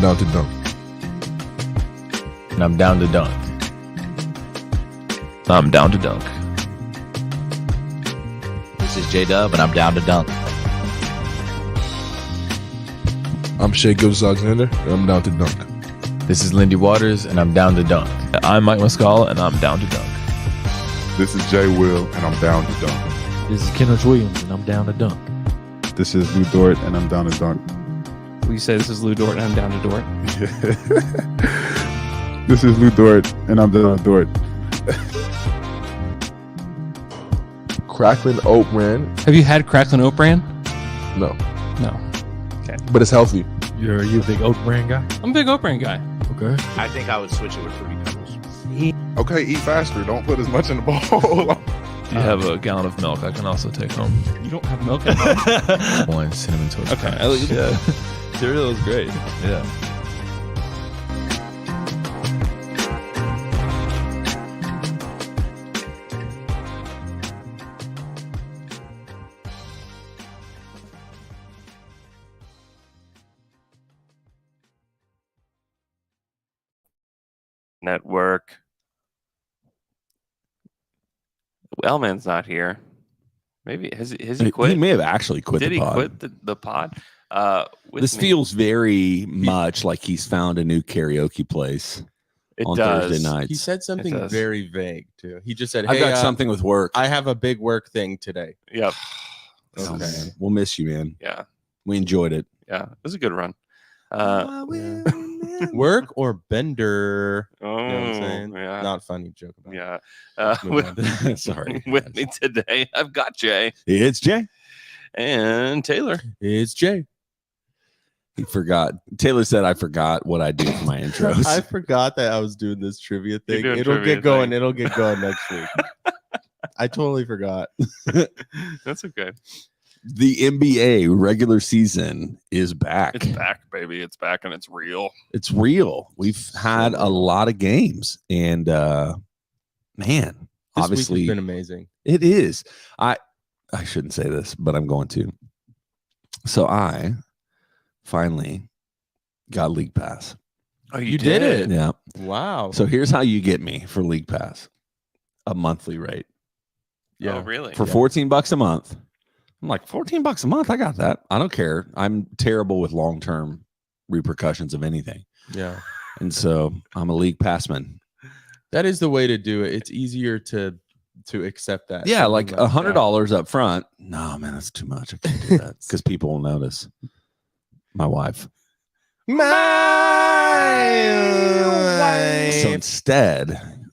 down to dunk. And I'm down to dunk. I'm down to dunk. This is J-Dub, and I'm down to dunk. I'm Shea Gilgeous-Alexander, and I'm down to dunk. This is Lindy Waters, and I'm down to dunk. I'm Mike Muscala, and I'm down to dunk. This is Jay Will, and I'm down to dunk. This is Kenneth Williams, and I'm down to dunk. This is Lou Dort, and I'm down to dunk. Will you say this is Lou Dort, and I'm down to Dort? This is Lou Dort, and I'm down to Dort. Crackling Oat Bran. Have you had Crackling Oat Bran? No, No. Okay. but it's healthy. Are you a big oat brand guy? I'm a big Oat Bran guy. Okay. I think I would switch it with Fruity Pebbles. Okay, eat faster. Don't put as much in the bowl. You have a gallon of milk I can also take home. You don't have milk at home? One cinnamon toast. Okay. Crunch. Yeah. Cereal is great. Yeah. Network. Elman's not here. Maybe has he quit? He may have actually quit Did the he pod. quit the pod? With This me. feels very much like he's found a new karaoke place It on does. Thursday nights. He said something does. very vague too. He just said, I've "Hey, got something with work. I have a big work thing today." Yep. Oh, man. We'll miss you, man. Yeah. We enjoyed it. Yeah. It was a good run. Work or Bender? Oh, You know what I'm saying? yeah. Not funny joke about. Yeah. Move Sorry. With me today, I've got Jay It's Jay. and Taylor. It's Jay. He forgot. Taylor said I forgot what I do for my intros. I forgot that I was doing this trivia thing. doing It'll trivia get going. thing. It'll get going next week. I totally forgot. That's okay. The NBA regular season is back. It's back, baby. It's back and it's real. It's real. We've had a lot of games, and man, This obviously week has been amazing. it is. I shouldn't say this, but I'm going to. So I finally got League Pass. Oh, You did it. Yeah. Wow. So here's how you get me for League Pass: a monthly rate Oh, really? for $14 a month. I'm like, $14 a month. I got that. I don't care. I'm terrible with long-term repercussions of anything. Yeah, And so I'm a League Passman. that is the way to do it. It's easier to accept that. Yeah, like Something $100 up front. No, man, that's too much. I can't do that because people will notice. My wife. So instead,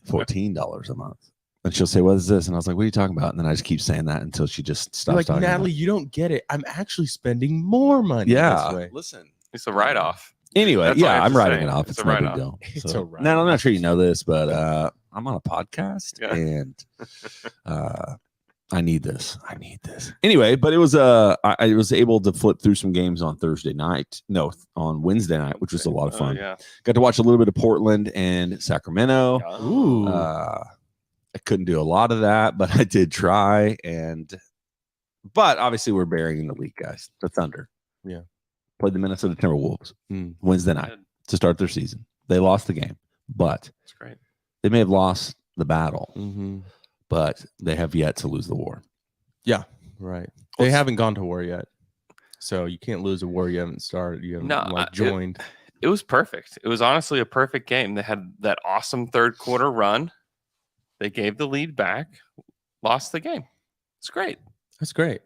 $14 a month. And she'll say, "What is this?" And I was like, "What are you talking about?" And then I just keep saying that until she just You're stops like, talking. Natalie, you don't get it. I'm actually spending more money. Yeah. This way. Listen. It's a write-off. Anyway, That's all I yeah, have I'm to writing say. it off. It's It's a no big write-off. deal. It's So- a write-off. Now, I'm not sure you know this, but I'm on a podcast Yeah. and I need this. I need this. Anyway, but it was I was able to flip through some games on Thursday night. No, on Wednesday night, which was a lot of fun. Yeah. Got to watch a little bit of Portland and Sacramento. Ooh. I couldn't do a lot of that, but I did try. But obviously, we're burying the league, guys. The Thunder. Yeah. Played the Minnesota Timberwolves Mm. Wednesday night to start their season. They lost the game, but It's great. they may have lost the battle, Mm-hmm. but they have yet to lose the war. Yeah, right. They haven't gone to war yet, so you can't lose a war you haven't started. You haven't No, joined. It was perfect. It was honestly a perfect game. They had that awesome third quarter run. They gave the lead back, lost the game. It's great. That's great,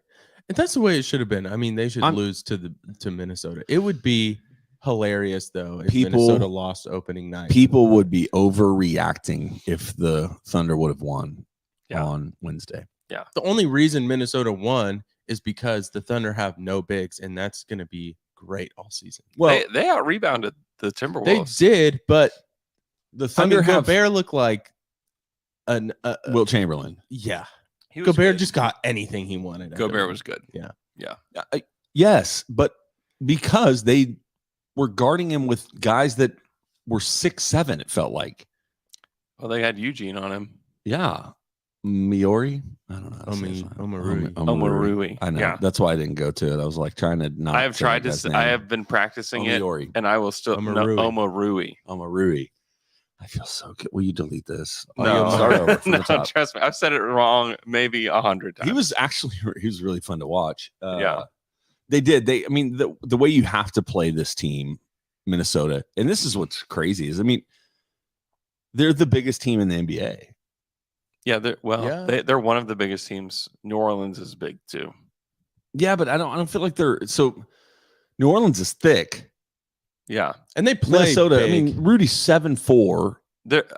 and that's the way it should have been. I mean, they should lose to Minnesota. It would be hilarious though if Minnesota lost opening night. People would be overreacting if the Thunder would have won on Wednesday. Yeah. The only reason Minnesota won is because the Thunder have no bigs, and that's going to be great all season. Well, they out rebounded the Timberwolves. They did, but the Thunder have Gobert looked like an Wilt Chamberlain. Yeah, He was Gobert good. just got anything he wanted. Gobert was good. Yeah. Yes, but because they were guarding him with guys that were 6'7", it felt like. Well, they had Eugene on him. Yeah. Miori. I don't know. How to say his name. Omarui. I know. Yeah. That's why I didn't go to it. I was like trying to not. I have say tried that to. guy's name. I have been practicing Omiori. it, and I will still. Omarui. Omarui. I feel so good. Will you delete this? No, Start over from no, the top. trust me. I've said it wrong maybe 100 times. He was really fun to watch. Yeah. They did. I mean, the way you have to play this team, Minnesota, and this is what's crazy is, I mean, they're the biggest team in the NBA. Yeah, they're one of the biggest teams. New Orleans is big too. Yeah, but I don't feel like they're so. New Orleans is thick. Yeah, and they play Minnesota. big. I mean, Rudy's 7'4".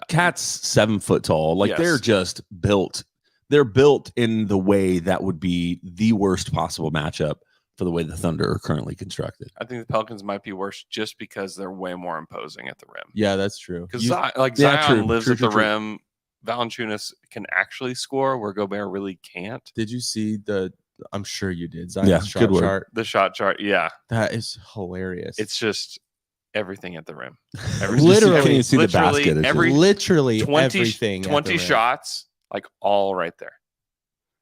Cat's 7 foot tall. Like they're just built. They're built in the way that would be the worst possible matchup for the way the Thunder are currently constructed. I think the Pelicans might be worse just because they're way more imposing at the rim. Yeah, that's true. Because Zion lives at the rim. Valanciunas can actually score where Gobert really can't. Did you see I'm sure you did. Zion's shot chart. The shot chart, yeah. That is hilarious. It's just everything at the rim. Literally, you can't even see the basket. Literally 20, everything. 20 shots, like all right there.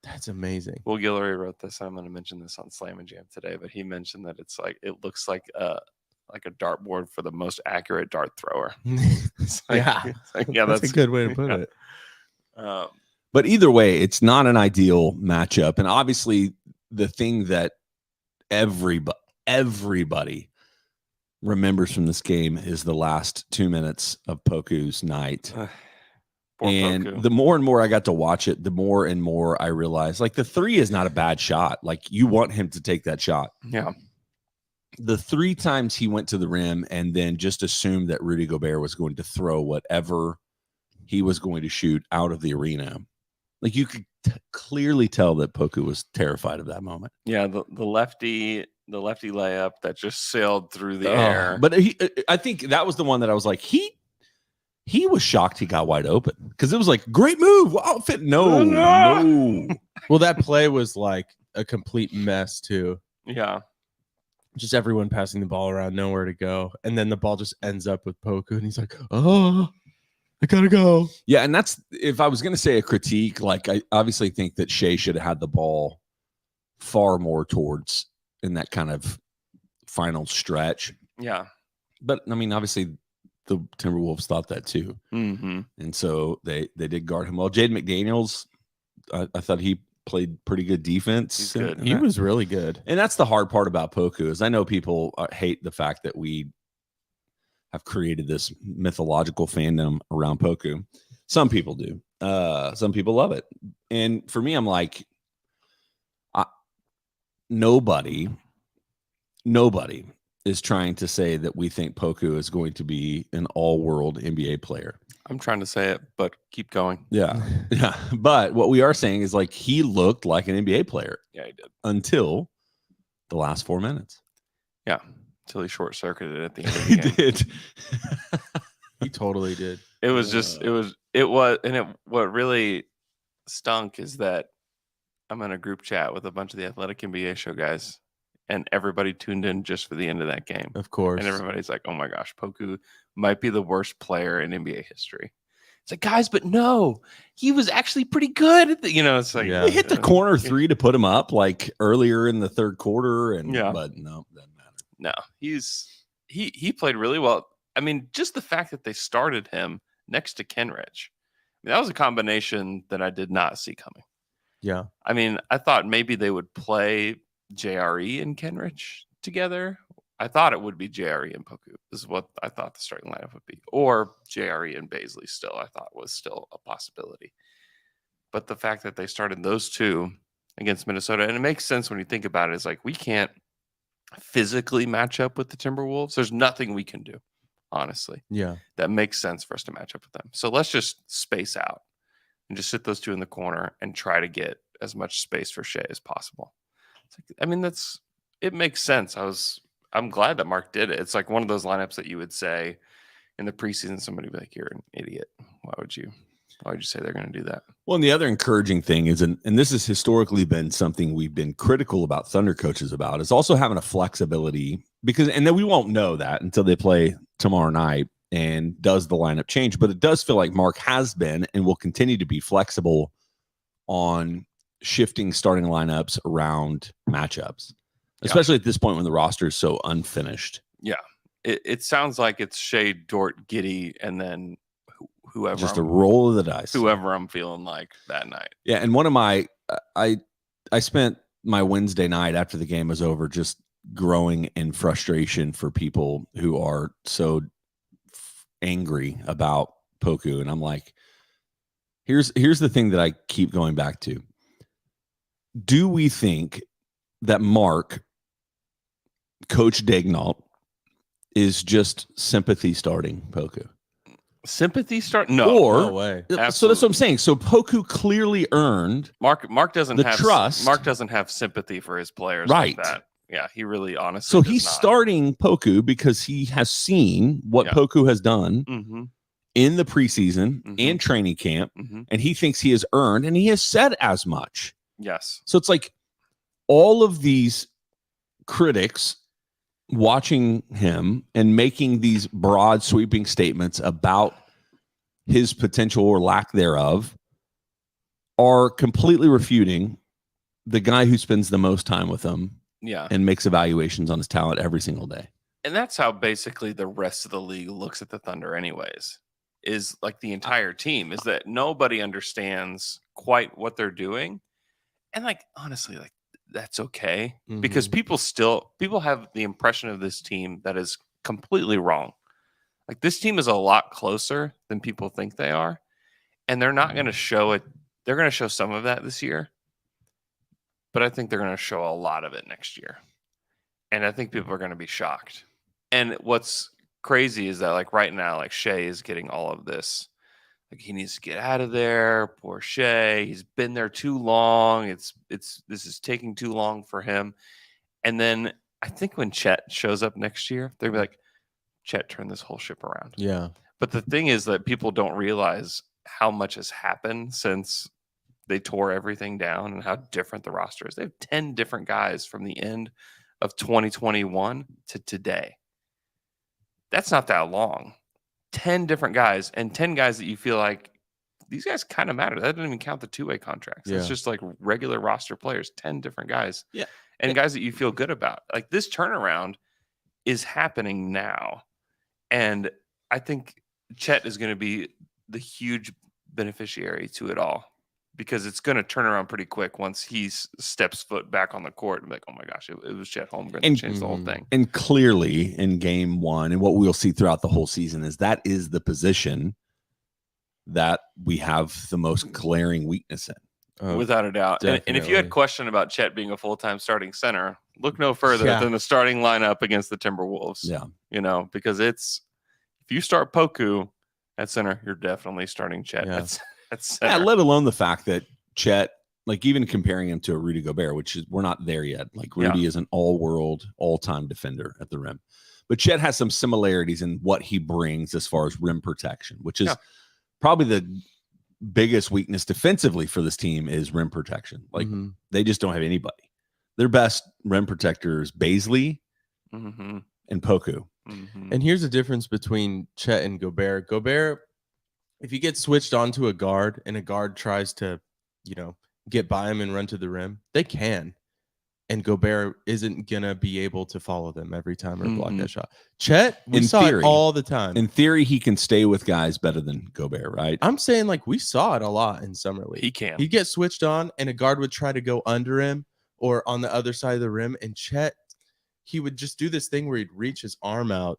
That's amazing. Will Guillory wrote this. I'm going to mention this on Slam and Jam today, but he mentioned that it looks like a dartboard for the most accurate dart thrower. That's a good way to put it. But either way, it's not an ideal matchup, and obviously, the thing that everybody remembers from this game is the last 2 minutes of Poku's night. And Poku. The more and more I got to watch it, the more and more I realized, like, the three is not a bad shot. Like, you want him to take that shot. Yeah. The 3 times he went to the rim and then just assumed that Rudy Gobert was going to throw whatever he was going to shoot out of the arena. Like, you could clearly tell that Poku was terrified of that moment. Yeah, the lefty layup that just sailed through the air. But I think that was the one that I was like, he was shocked he got wide open because it was like, great move. Wow, fit. No. Well, that play was like a complete mess too. Yeah. Just everyone passing the ball around, nowhere to go. And then the ball just ends up with Poku and he's like, oh, I gotta go. Yeah, and that's, if I was going to say a critique, like, I obviously think that Shea should have had the ball far more towards in that kind of final stretch. Yeah. But, I mean, obviously, the Timberwolves thought that too. Mm-hmm. And so they did guard him well. Jaden McDaniels, I thought he played pretty good defense. He's good. He was really good. And that's the hard part about Poku is I know people hate the fact that we have created this mythological fandom around Poku. Some people do. Some people love it. And for me, I'm like, nobody is trying to say that we think Poku is going to be an all-world NBA player. I'm trying to say it, but keep going. Yeah. Yeah. But what we are saying is, like, he looked like an NBA player. Yeah, he did. Until the last 4 minutes. Yeah. Until he short-circuited at the end of the game. He did. He totally did. It was just, what really stunk is that I'm in a group chat with a bunch of the Athletic NBA show guys, and everybody tuned in just for the end of that game. Of course. And everybody's like, oh my gosh, Poku might be the worst player in NBA history. It's like, guys, but no, he was actually pretty good. It's like, They hit the corner 3 to put him up, like, earlier in the third quarter. But no, doesn't matter. No, he played really well. I mean, just the fact that they started him next to Kenrich, that was a combination that I did not see coming. Yeah. I mean, I thought maybe they would play JRE and Kenrich together. I thought it would be JRE and Poku. This is what I thought the starting lineup would be. Or JRE and Baisley still, I thought was still a possibility. But the fact that they started those two against Minnesota, and it makes sense when you think about it, is like, we can't physically match up with the Timberwolves. There's nothing we can do, honestly. Yeah. That makes sense for us to match up with them. So let's just space out and just sit those two in the corner and try to get as much space for Shea as possible. It's like, I mean, it makes sense. I'm glad that Mark did it. It's like one of those lineups that you would say in the preseason, somebody would be like, you're an idiot. Why would you say they're going to do that? Well, and the other encouraging thing is, and this has historically been something we've been critical about Thunder coaches about, is also having a flexibility, and then we won't know that until they play tomorrow night and does the lineup change. But it does feel like Mark has been and will continue to be flexible on shifting starting lineups around matchups, especially at this point when the roster is so unfinished. Yeah. It sounds like it's Shea, Dort, Giddey, and then whoever. Just a roll of the dice. Whoever I'm feeling like that night. Yeah, and one of my I spent my Wednesday night after the game was over just growing in frustration for people who are so angry about Poku, and I'm like, here's the thing that I keep going back to. Do we think that Mark, Coach Daignault, is just sympathy starting Poku? Sympathy start? No. Or, No way. so that's what I'm saying. So Poku clearly earned Mark doesn't the have trust. Mark doesn't have sympathy for his players Right. like that. Yeah, he really honestly. So does he's not. starting Poku because he has seen what Yeah. Poku has done Mm-hmm. in the preseason Mhm. and training camp, Mm-hmm. and he thinks he has earned, and he has said as much. Yes. So it's like all of these critics watching him and making these broad, sweeping statements about his potential or lack thereof are completely refuting the guy who spends the most time with him Yeah. and makes evaluations on his talent every single day. And that's how basically the rest of the league looks at the Thunder, anyways. Is like the entire team is that nobody understands quite what they're doing, and like honestly, like that's okay because people have the impression of this team that is completely wrong. Like this team is a lot closer than people think they are, and they're not going to show it. They're going to show some of that this year, but I think they're going to show a lot of it next year, and I think people are going to be shocked. And what's crazy is that like right now, like Shea is getting all of this. Like he needs to get out of there. Poor Shea. He's been there too long. This is taking too long for him. And then I think when Chet shows up next year, they'll be like, Chet turned this whole ship around. Yeah. But the thing is that people don't realize how much has happened since they tore everything down and how different the roster is. They have 10 different guys from the end of 2021 to today. That's not that long. 10 different guys and 10 guys that you feel like these guys kind of matter. That doesn't even count the two-way contracts. It's Yeah. just like regular roster players, 10 different guys. Yeah. And guys that you feel good about. Like this turnaround is happening now. And I think Chet is going to be the huge beneficiary to it all because it's going to turn around pretty quick once he steps foot back on the court and be like, oh my gosh, it was Chet Holmgren that changed the whole thing. And clearly in game one, and what we'll see throughout the whole season is that is the position that we have the most glaring weakness in. Without a doubt. And if you had question about Chet being a full-time starting center, look no further than the starting lineup against the Timberwolves. Yeah. You know, because if you start Poku at center, you're definitely starting Chet. Yeah. That's Yeah, let alone the fact that Chet, like even comparing him to a Rudy Gobert, which is we're not there yet. Like Rudy is an all-world, all-time defender at the rim. But Chet has some similarities in what he brings as far as rim protection, which is probably the biggest weakness defensively for this team is rim protection. Like they just don't have anybody. Their best rim protector is Baisley and Poku. And here's the difference between Chet and Gobert. Gobert, if you get switched onto a guard and a guard tries to, get by him and run to the rim, they can. And Gobert isn't going to be able to follow them every time or block that shot. Chet, we saw it all the time. In theory, he can stay with guys better than Gobert, right? I'm saying like we saw it a lot in Summer League. He can. He'd get switched on and a guard would try to go under him or on the other side of the rim. And Chet, he would just do this thing where he'd reach his arm out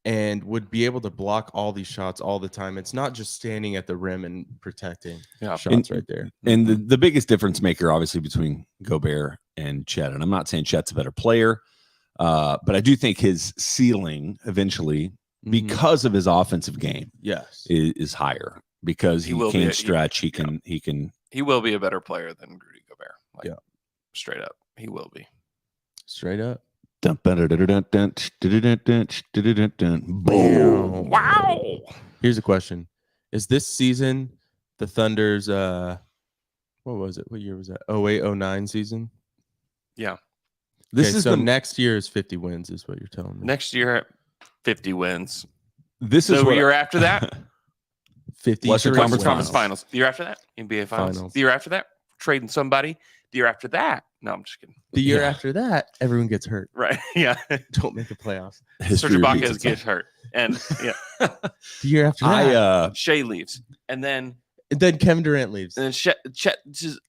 and would be able to block all these shots all the time. It's not just standing at the rim and protecting shots right there. And the biggest difference maker, obviously, between Gobert and Chet, and I'm not saying Chet's a better player, but I do think his ceiling eventually, because of his offensive game, is higher because he can stretch. He can. He will be a better player than Rudy Gobert. Straight up, he will be. Straight up. Wow. Here's a question. Is this season the Thunder's what was it? What year was that? 08-09 season? Yeah. This is so next year is 50 wins is what you're telling me. Next year 50 wins. This is the what year after that 50 Western straight Conference wins. Finals. The year after that, NBA Finals. The year after that, trading somebody. The year after that, no, I'm just kidding. The year Yeah. after that, everyone gets hurt. Right? Yeah. Don't make the playoffs. History Serge repeats Ibaka itself. gets hurt, and yeah, The year after that, Shea leaves, and then Kevin Durant leaves. Chet just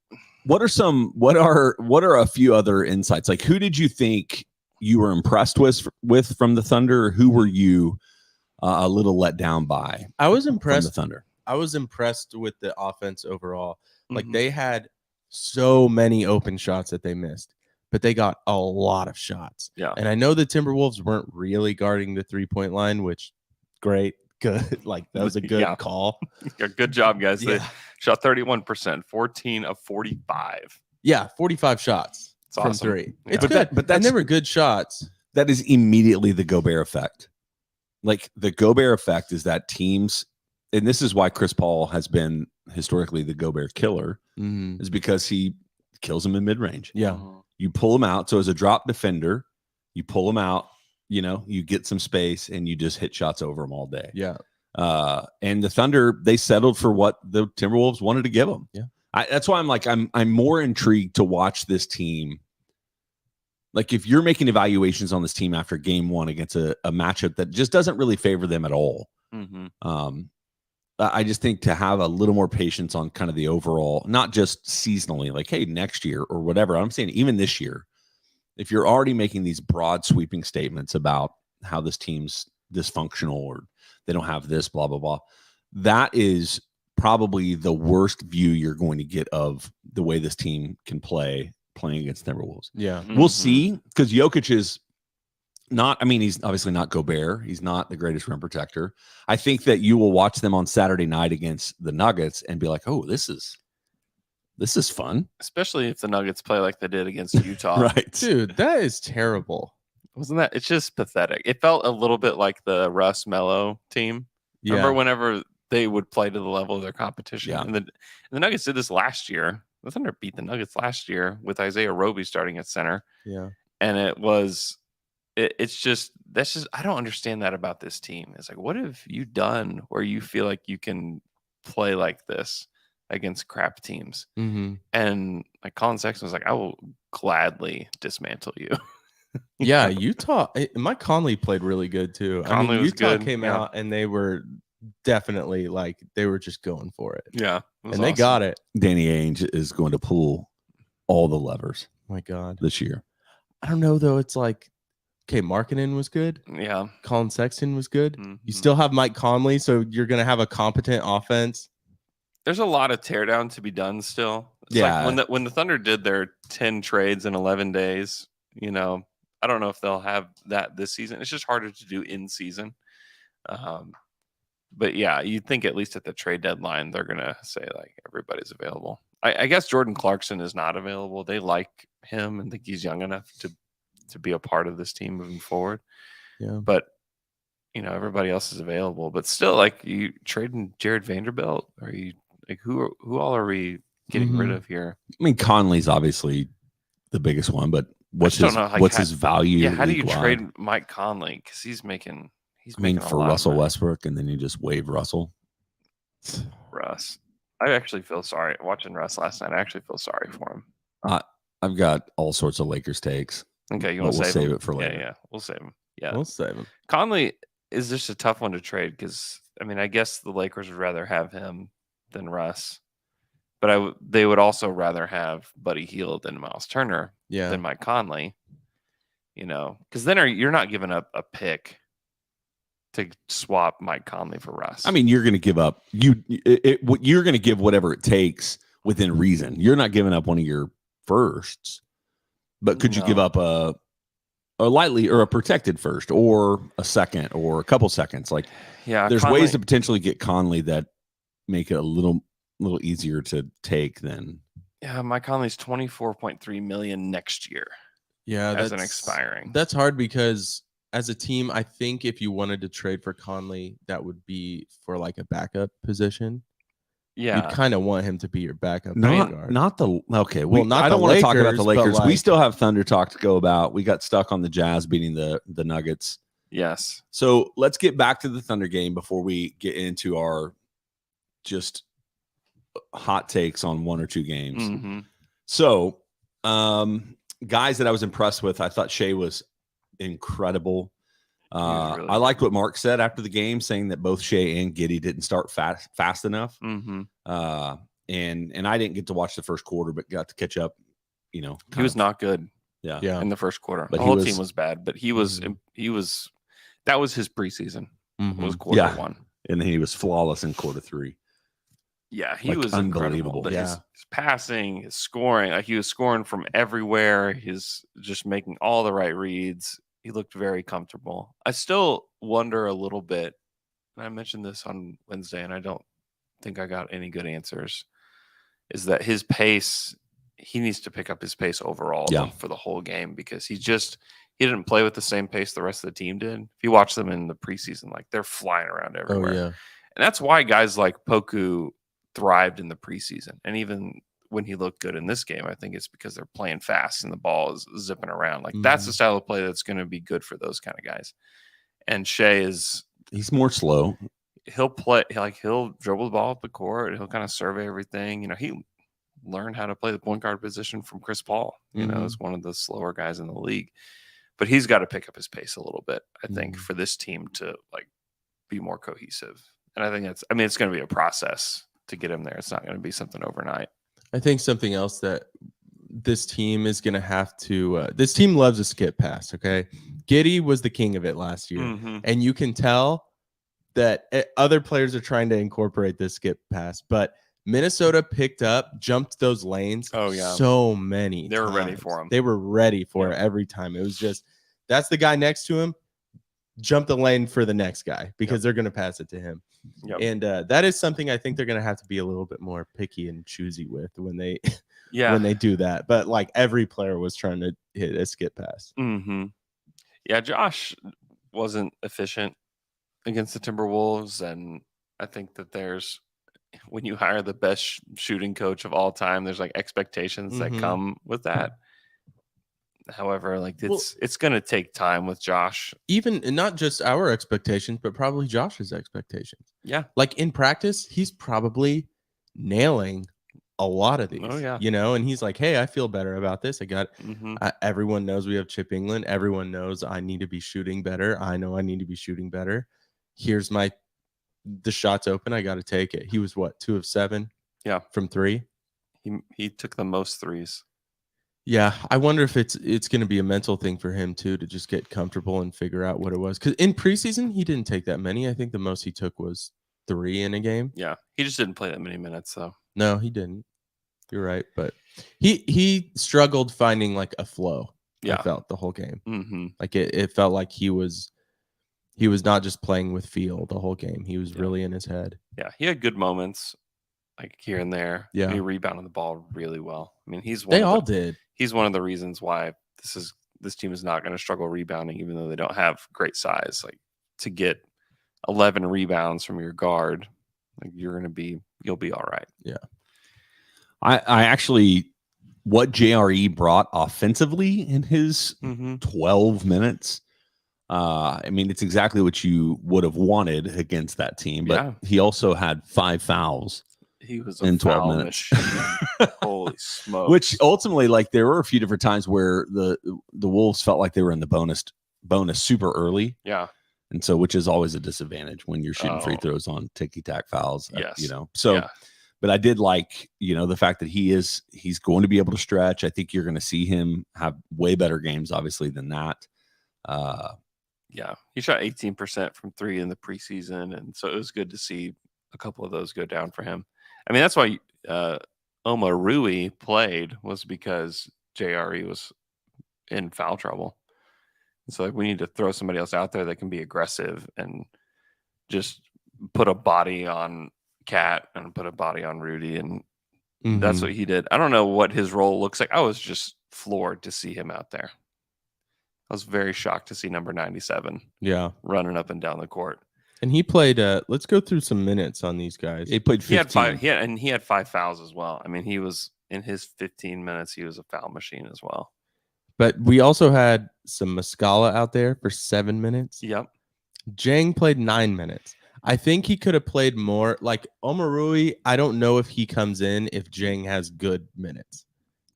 What are a few other insights? Like, who did you think you were impressed with from the Thunder? Who were you a little let down by? I was From impressed. the Thunder. I was impressed with the offense overall. Like Mhm. they had so many open shots that they missed, but they got a lot of shots. Yeah. And I know the Timberwolves weren't really guarding the 3-point line, which great, good. Like that was a good Yeah. call. Yeah, good job, guys. They Yeah. shot 31%, 14 of 45. Yeah, 45 shots It's from awesome. 3. Yeah. It's But good, that- but and that's- they were good shots. That is immediately the Gobert effect. Like, the Gobert effect is that teams, and this is why Chris Paul has been historically the Gobert killer, Mm-hmm. is because he kills him in mid-range. Yeah. Mhm. You pull him out. So as a drop defender, you pull him out, you get some space and you just hit shots over him all day. Yeah. And the Thunder, they settled for what the Timberwolves wanted to give them. Yeah. That's why I'm more intrigued to watch this team. Like, if you're making evaluations on this team after game one against a matchup that just doesn't really favor them at all, Mhm. I just think to have a little more patience on kind of the overall, not just seasonally, like, hey, next year or whatever. I'm saying even this year, if you're already making these broad sweeping statements about how this team's dysfunctional or they don't have this, blah, blah, blah, that is probably the worst view you're going to get of the way this team can playing against Timberwolves. Yeah. We'll Mhm. see, because Jokic is not, I mean, he's obviously not Gobert. He's not the greatest rim protector. I think that you will watch them on Saturday night against the Nuggets and be like, oh, this is fun. Especially if the Nuggets play like they did against Utah. Right. Dude, that is terrible. Wasn't that? It's just pathetic. It felt a little bit like the Russ Mello team. Yeah. Remember whenever they would play to the level of their competition? Yeah. And the Nuggets did this last year. The Thunder beat the Nuggets last year with Isaiah Roby starting at center. Yeah. And it's just, that's just, I don't understand that about this team. It's like, what have you done where you feel like you can play like this against crap teams? Mm-hmm. And like Colin Sexton was like, I will gladly dismantle you. Yeah, Utah. Mike Conley played really good too. Conley was Utah good, came yeah. out and they were definitely like they were just going for it, Yeah. and they got it. Danny Ainge is going to pull all the levers My God, this year. I don't know though. It's like, okay, Markkanen was good. Yeah. Colin Sexton was good. You Mhm. still have Mike Conley, so you're gonna have a competent offense. There's a lot of teardown to be done still. It's Yeah. like when the Thunder did their 10 trades in 11 days, I don't know if they'll have that this season. It's just harder to do in season. But yeah, you'd think at least at the trade deadline, they're going to say like everybody's available. I guess Jordan Clarkson is not available. They like him and think he's young enough to be a part of this team moving forward. Yeah. But everybody else is available. But still, like, you trading Jared Vanderbilt, or you like who all are we getting rid Mhm. of here? I mean, Conley's obviously the biggest one, but what's just don't know, like, his value? Yeah, how do you league-wide? trade Mike Conley? Because he's making I mean, a for lot of Russell money. Westbrook, and then you just waive Russell. Russ. I actually feel sorry watching Russ last night. I actually feel sorry for him. I've got all sorts of Lakers takes. Okay, you But want to we'll save save him? it for later. Yeah, we'll save him. Yeah, We'll save him. Conley is just a tough one to trade because I guess the Lakers would rather have him than Russ, but they would also rather have Buddy Hield than Miles Turner Yeah. than Mike Conley. Because then you're not giving up a pick to swap Mike Conley for Russ. I mean, you're going to give up you're going to give whatever it takes within reason. You're not giving up one of your firsts, but could you give No. up a lightly or a protected first or a second or a couple seconds? Like, yeah, there's Conley, ways to potentially get Conley that make it a little easier to take than. Yeah, Mike Conley's $24.3 million next year Yeah, as an that's expiring. That's hard because as a team, I think if you wanted to trade for Conley, that would be for like a backup position. Yeah, You'd kind of want him to be your backup point guard. Not the okay. Well, not I don't the want to talk about Lakers, the but, Lakers. We like- still have Thunder talk to go about. We got stuck on the Jazz beating the Nuggets. yes. So let's get back to the Thunder game before we get into our just hot takes on one or two games. Mhm. So, guys that I was impressed with, I thought Shea was incredible. was really I liked what Mark said after the game, saying that both Shea and Giddey didn't start fast enough. Mm-hmm. And I didn't get to watch the first quarter, but got to catch up. You know, He was not good yeah. in the first quarter. But the he whole was- team was bad, but he was that was his preseason. Mhm. Was quarter Yeah. one. And then he was flawless in quarter three. Yeah, he Like, was unbelievable. incredible. But Yeah. his passing, his scoring, like he was scoring from everywhere. He's just making all the right reads. He looked very comfortable. I still wonder a little bit, and I mentioned this on Wednesday, and I don't think I got any good answers, is that his pace, he needs to pick up his pace overall Yeah. for the whole game, because he didn't play with the same pace the rest of the team did. If you watch them in the preseason, like they're flying around Oh everywhere. yeah. And that's why guys like Poku thrived in the preseason. And even when he looked good in this game, I think it's because they're playing fast and the ball is zipping around. Like that's the style of play that's going to be good for those kind of guys. And Shea He's more slow. he'll play, like he'll dribble the ball up the court. He'll kind of survey everything. You know, he learned how to play the point guard position from Chris Paul, you know, as one of the slower guys in the league. But he's got to pick up his pace a little bit, I think, for this team to like be more cohesive. And I think it's going to be a process to get him there. It's not going to be something overnight. I think something else that this team is going to have to this team loves a skip pass. Okay, Giddey was the king of it last year, and you can tell that other players are trying to incorporate this skip pass, but Minnesota jumped those lanes. Oh, yeah. So many They were ready times. for him. They were ready for it every time. It was just, that's the guy next to him, jump the lane for the next guy, because they're going to pass it to him. Yep. And that is something I think they're going to have to be a little bit more picky and choosy with when they when they do that. But like every player was trying to hit a skip pass. Mm-hmm. Yeah, Josh wasn't efficient against the Timberwolves, and I think that when you hire the best shooting coach of all time, there's like expectations that come with that. However, like it's going to take time with Josh. Even not just our expectations, but probably Josh's expectations. Yeah. Like in practice, he's probably nailing a lot of these. Oh, yeah. You know, and he's like, hey, I feel better about this. Mm-hmm. Everyone knows we have Chip England. Everyone knows I need to be shooting better. I know I need to be shooting better. Here's the shot's open. I got to take it. He was 2 of 7? Yeah. From 3. He took the most threes. Yeah, I wonder if it's going to be a mental thing for him too, to just get comfortable and figure out what it was. Because in preseason, he didn't take that many. I think the most he took was 3 in a game. Yeah, he just didn't play that many minutes, though. No, he didn't. You're right, but he struggled finding like a flow. Yeah, I felt the whole game. Mm-hmm. Like it felt like he was not just playing with feel the whole game. He was really in his head. Yeah, he had good moments, like here and there. Yeah, he rebounded the ball really well. I mean, they all did. He's one of the reasons why this team is not going to struggle rebounding, even though they don't have great size. Like to get 11 rebounds from your guard, like you'll be all right. Yeah, I actually, what JRE brought offensively in his 12 minutes. I mean, it's exactly what you would have wanted against that team, but he also had 5 fouls. He was in 12 minutes. Holy smokes! Which ultimately, like, there were a few different times where the Wolves felt like they were in the bonus super early. Yeah, and so which is always a disadvantage when you're shooting free throws on ticky-tack fouls. Yes, you know. So, but I did like, you know, the fact that he's going to be able to stretch. I think you're going to see him have way better games, obviously, than that. Yeah, he shot 18% from 3 in the preseason, and so it was good to see a couple of those go down for him. I mean, that's why Oma Rui played, was because JRE was in foul trouble. And so like, we need to throw somebody else out there that can be aggressive and just put a body on Cat and put a body on Rudy. And that's what he did. I don't know what his role looks like. I was just floored to see him out there. I was very shocked to see number 97 running up and down the court. And he played. Let's go through some minutes on these guys. He played 15. He had 5 fouls as well. I mean, he was in his 15 minutes. He was a foul machine as well. But we also had some Muscala out there for 7 minutes. Yep. Jang played 9 minutes. I think he could have played more. Like Omarui, I don't know if he comes in if Jang has good minutes.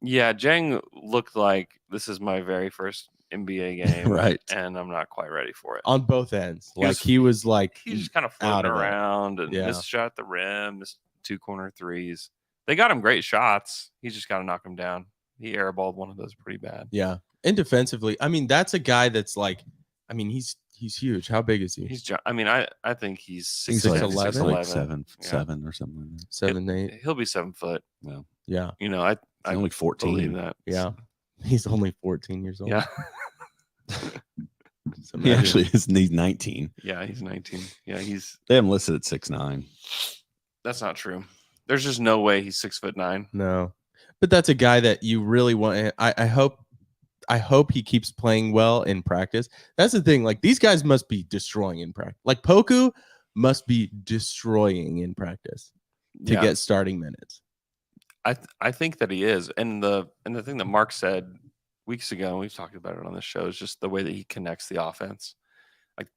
Yeah, Jang looked like this is my very first NBA game, Right. And I'm not quite ready for it. On both ends. He He was like He's just kind of out floating of it. around and Yeah. missed shot at the rim, missed 2 corner threes. They got him great shots. He's just got to knock him down. He airballed one of those pretty bad. Yeah. And defensively, I mean, that's a guy that's like, I mean, he's huge. How big is he? I think he's He's 6'11", like 6'11". 7 or something like that. 7'8". He'll be 7 foot. Well, Yeah. You know, I he's only 14. believe that. Yeah. He's only 14 years old. Yeah. So He imagine- actually is. He's 19. Yeah, he's 19. Yeah, They have him listed at 6'9". that's not true. There's just no way he's 6'9". No. But that's a guy that you really want. I hope he keeps playing well in practice. That's the thing. Like, these guys must be destroying in practice. Like, Poku must be destroying in practice to get starting minutes. I think that he is. And the thing that Mark said weeks ago, and we've talked about it on the show, is just the way that he connects the offense. Like,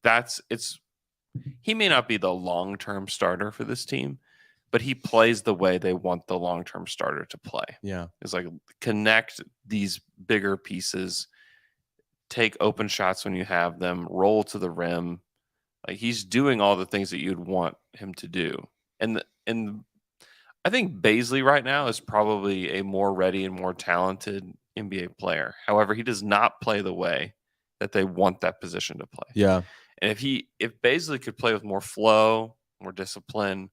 he may not be the long-term starter for this team, but he plays the way they want the long-term starter to play. Yeah. It's like connect these bigger pieces, take open shots when you have them, roll to the rim. Like, he's doing all the things that you'd want him to do. And I think Bazley right now is probably a more ready and more talented NBA player. However, he does not play the way that they want that position to play. Yeah. And if Bazley could play with more flow, more discipline,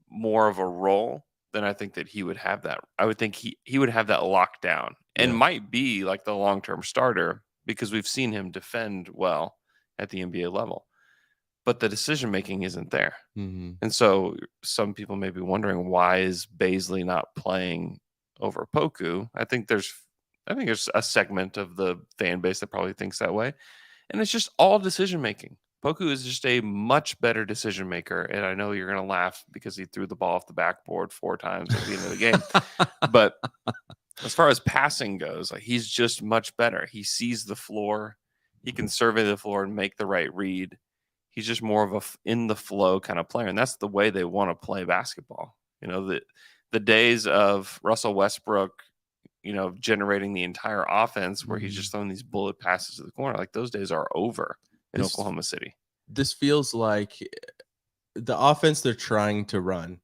more of a role, then I think that he would have that. I would think he would have that locked down and might be like the long-term starter because we've seen him defend well at the NBA level. But the decision making isn't there. Mm-hmm. And so some people may be wondering, why is Bazley not playing over Poku? I think there's a segment of the fan base that probably thinks that way. And it's just all decision making. Poku is just a much better decision maker. And I know you're going to laugh because he threw the ball off the backboard 4 times at the end of the game. But as far as passing goes, like, he's just much better. He sees the floor. He can survey the floor and make the right read. He's just more of a in the flow kind of player. And that's the way they want to play basketball. You know, the days of Russell Westbrook, you know, generating the entire offense where he's just throwing these bullet passes to the corner, like, those days are over in Oklahoma City. This feels like the offense they're trying to run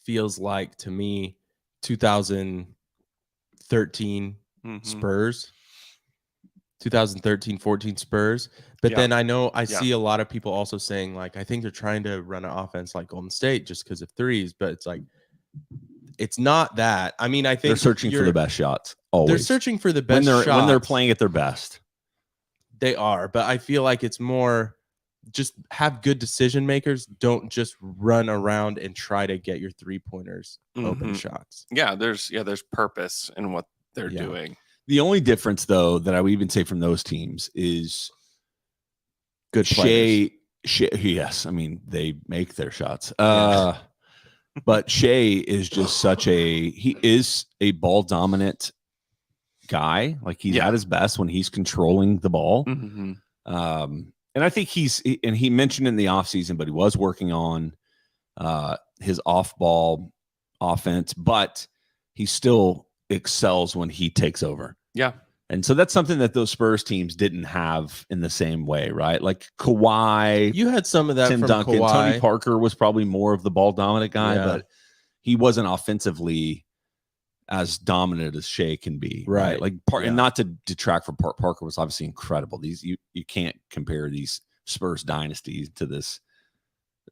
feels like, to me, 2013 Spurs, 2013-14 Spurs. But then I see a lot of people also saying, like, I think they're trying to run an offense like Golden State just because of threes. But it's like, it's not that. I mean, I think They're searching for the best shots. Always. They're searching for the best when shots. they're playing at their best. They are, but I feel like it's more just have good decision makers. Don't just run around and try to get your 3-pointers open shots. Yeah, there's purpose in what they're doing. The only difference, though, that I would even say from those teams is good players. Shea, yes, I mean, they make their shots. But Shea is just he is a ball dominant guy. Like, he's at his best when he's controlling the ball. Mm-hmm. And I think he mentioned in the offseason, but he was working on his off-ball offense, but he still excels when he takes over. Yeah. And so that's something that those Spurs teams didn't have in the same way, right? Like Kawhi, you had some of that Tim from Duncan, Kawhi. Tony Parker was probably more of the ball dominant guy, Yeah. but he wasn't offensively as dominant as Shea can be, Right. Like, and not to detract from Parker was obviously incredible. You can't compare these Spurs dynasties to this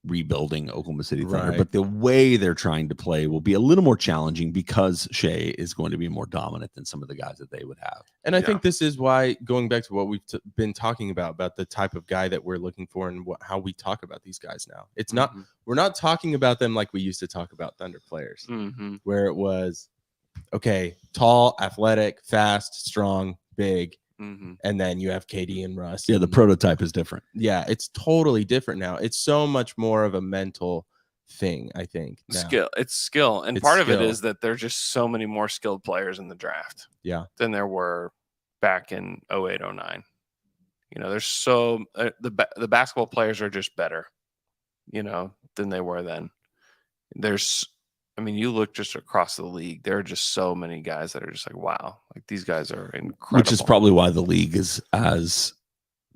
rebuilding Oklahoma City Thunder, Right. but the way they're trying to play will be a little more challenging because Shea is going to be more dominant than some of the guys that they would have. And I think this is why, going back to what we've been talking about the type of guy that we're looking for and how we talk about these guys now. It's not, we're not talking about them like we used to talk about Thunder players, where it was, okay, tall, athletic, fast, strong, big, and then you have KD and Russ. Yeah, the prototype is different. Yeah, it's totally different now. It's so much more of a mental thing, I think. Now. It's skill. And part of it is that there's just so many more skilled players in the draft than there were back in 08, 09. You know, there's the basketball players are just better. than they were then. You look just across the league, there are just so many guys that are just like, wow, like these guys are incredible. Which is probably why the league is as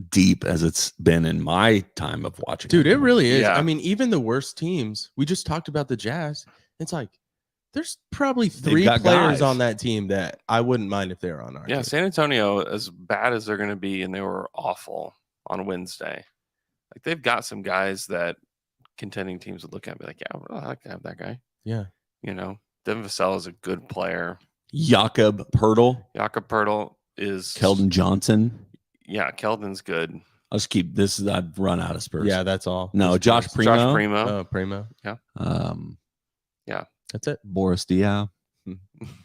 deep as it's been in my time of watching. Dude, it really is. Yeah. Even the worst teams, we just talked about the Jazz. It's like there's probably They've 3 got players guys. on that team that I wouldn't mind if they were on our team. San Antonio, as bad as they're going to be, and they were awful on Wednesday, like they've got some guys that contending teams would look at and be like, yeah, well, I like to have that guy. Yeah. Devin Vassell is a good player. Jakob Poeltl is Keldon Johnson. Yeah, Keldon's good. I'll just keep this. I've run out of Spurs. Yeah, that's all. No, Just Josh Spurs. Primo. Josh Primo. Oh, Primo. That's it. Boris Diaw.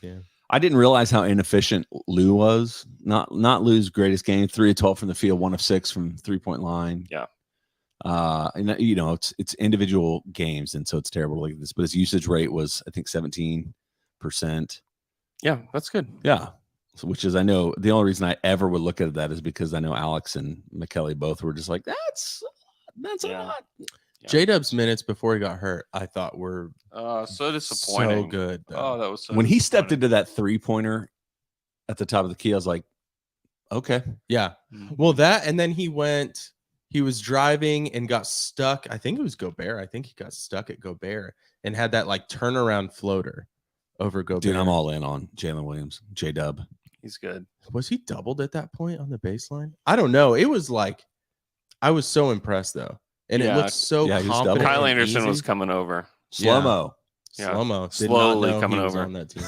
Yeah. I didn't realize how inefficient Lou was. Not Lou's greatest game. 3 of 12 from the field, 1 of 6 from 3-point line. Yeah. And it's individual games, and so it's terrible to look at this. But his usage rate was, I think, 17%. Yeah, that's good. Yeah. So, which is, I know the only reason I ever would look at that is because I know Alex and McKelly both were just like, that's a lot. Yeah. J-Dub's minutes before he got hurt, I thought were So disappointing. so good. Though. Oh, that was so When he stepped disappointing. into that 3-pointer at the top of the key, I was like, okay. Yeah. Well, that, and then he was driving and got stuck. I think it was Gobert. I think he got stuck at Gobert and had that like turnaround floater over Gobert. Dude, I'm all in on Jalen Williams, J-Dub. He's good. Was he doubled at that point on the baseline? I don't know. It was like, I was so impressed though. And it Yeah. looked so Yeah, he was confident. doubled. Kyle and Anderson easy. was coming over. Slow-mo. Yeah. Slow-mo. Did Slowly not know coming he was over. on that team.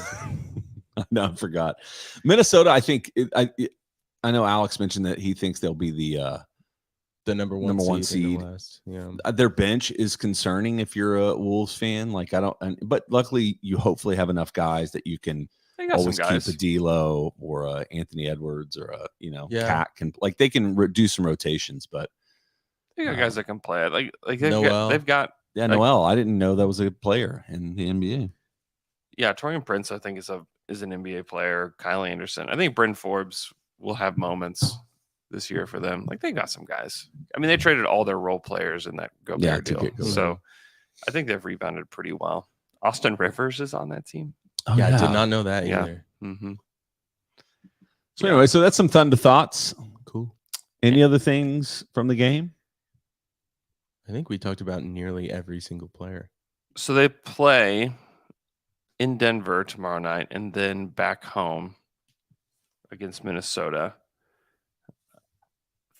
No, I forgot. Minnesota, I think, I know Alex mentioned that he thinks they'll be the Number one Number one seed. In seed. the West. Yeah. their bench is concerning if you're a Wolves fan. Like, but luckily you hopefully have enough guys that you can They got always some keep guys. a D'Lo or a Anthony Edwards or a Yeah. Cat can, like, they can do some rotations. But They got guys that can play it. Like Noel. they've got yeah, Like- Noel, I didn't know that was a player in the NBA. yeah, Torian Prince, I think, is an NBA player. Kyle Anderson. I think Bryn Forbes will have moments this year for them. Like, they got some guys. They traded all their role players in that Gobert to deal. get Gobert. So I think they've rebounded pretty well. Austin Rivers is on that team. Oh, Yeah, I did not know that Yeah. either. Mm-hmm. So anyway, so that's some thunder thoughts. Cool. Any other things from the game? I think we talked about nearly every single player. So they play in Denver tomorrow night and then back home against Minnesota.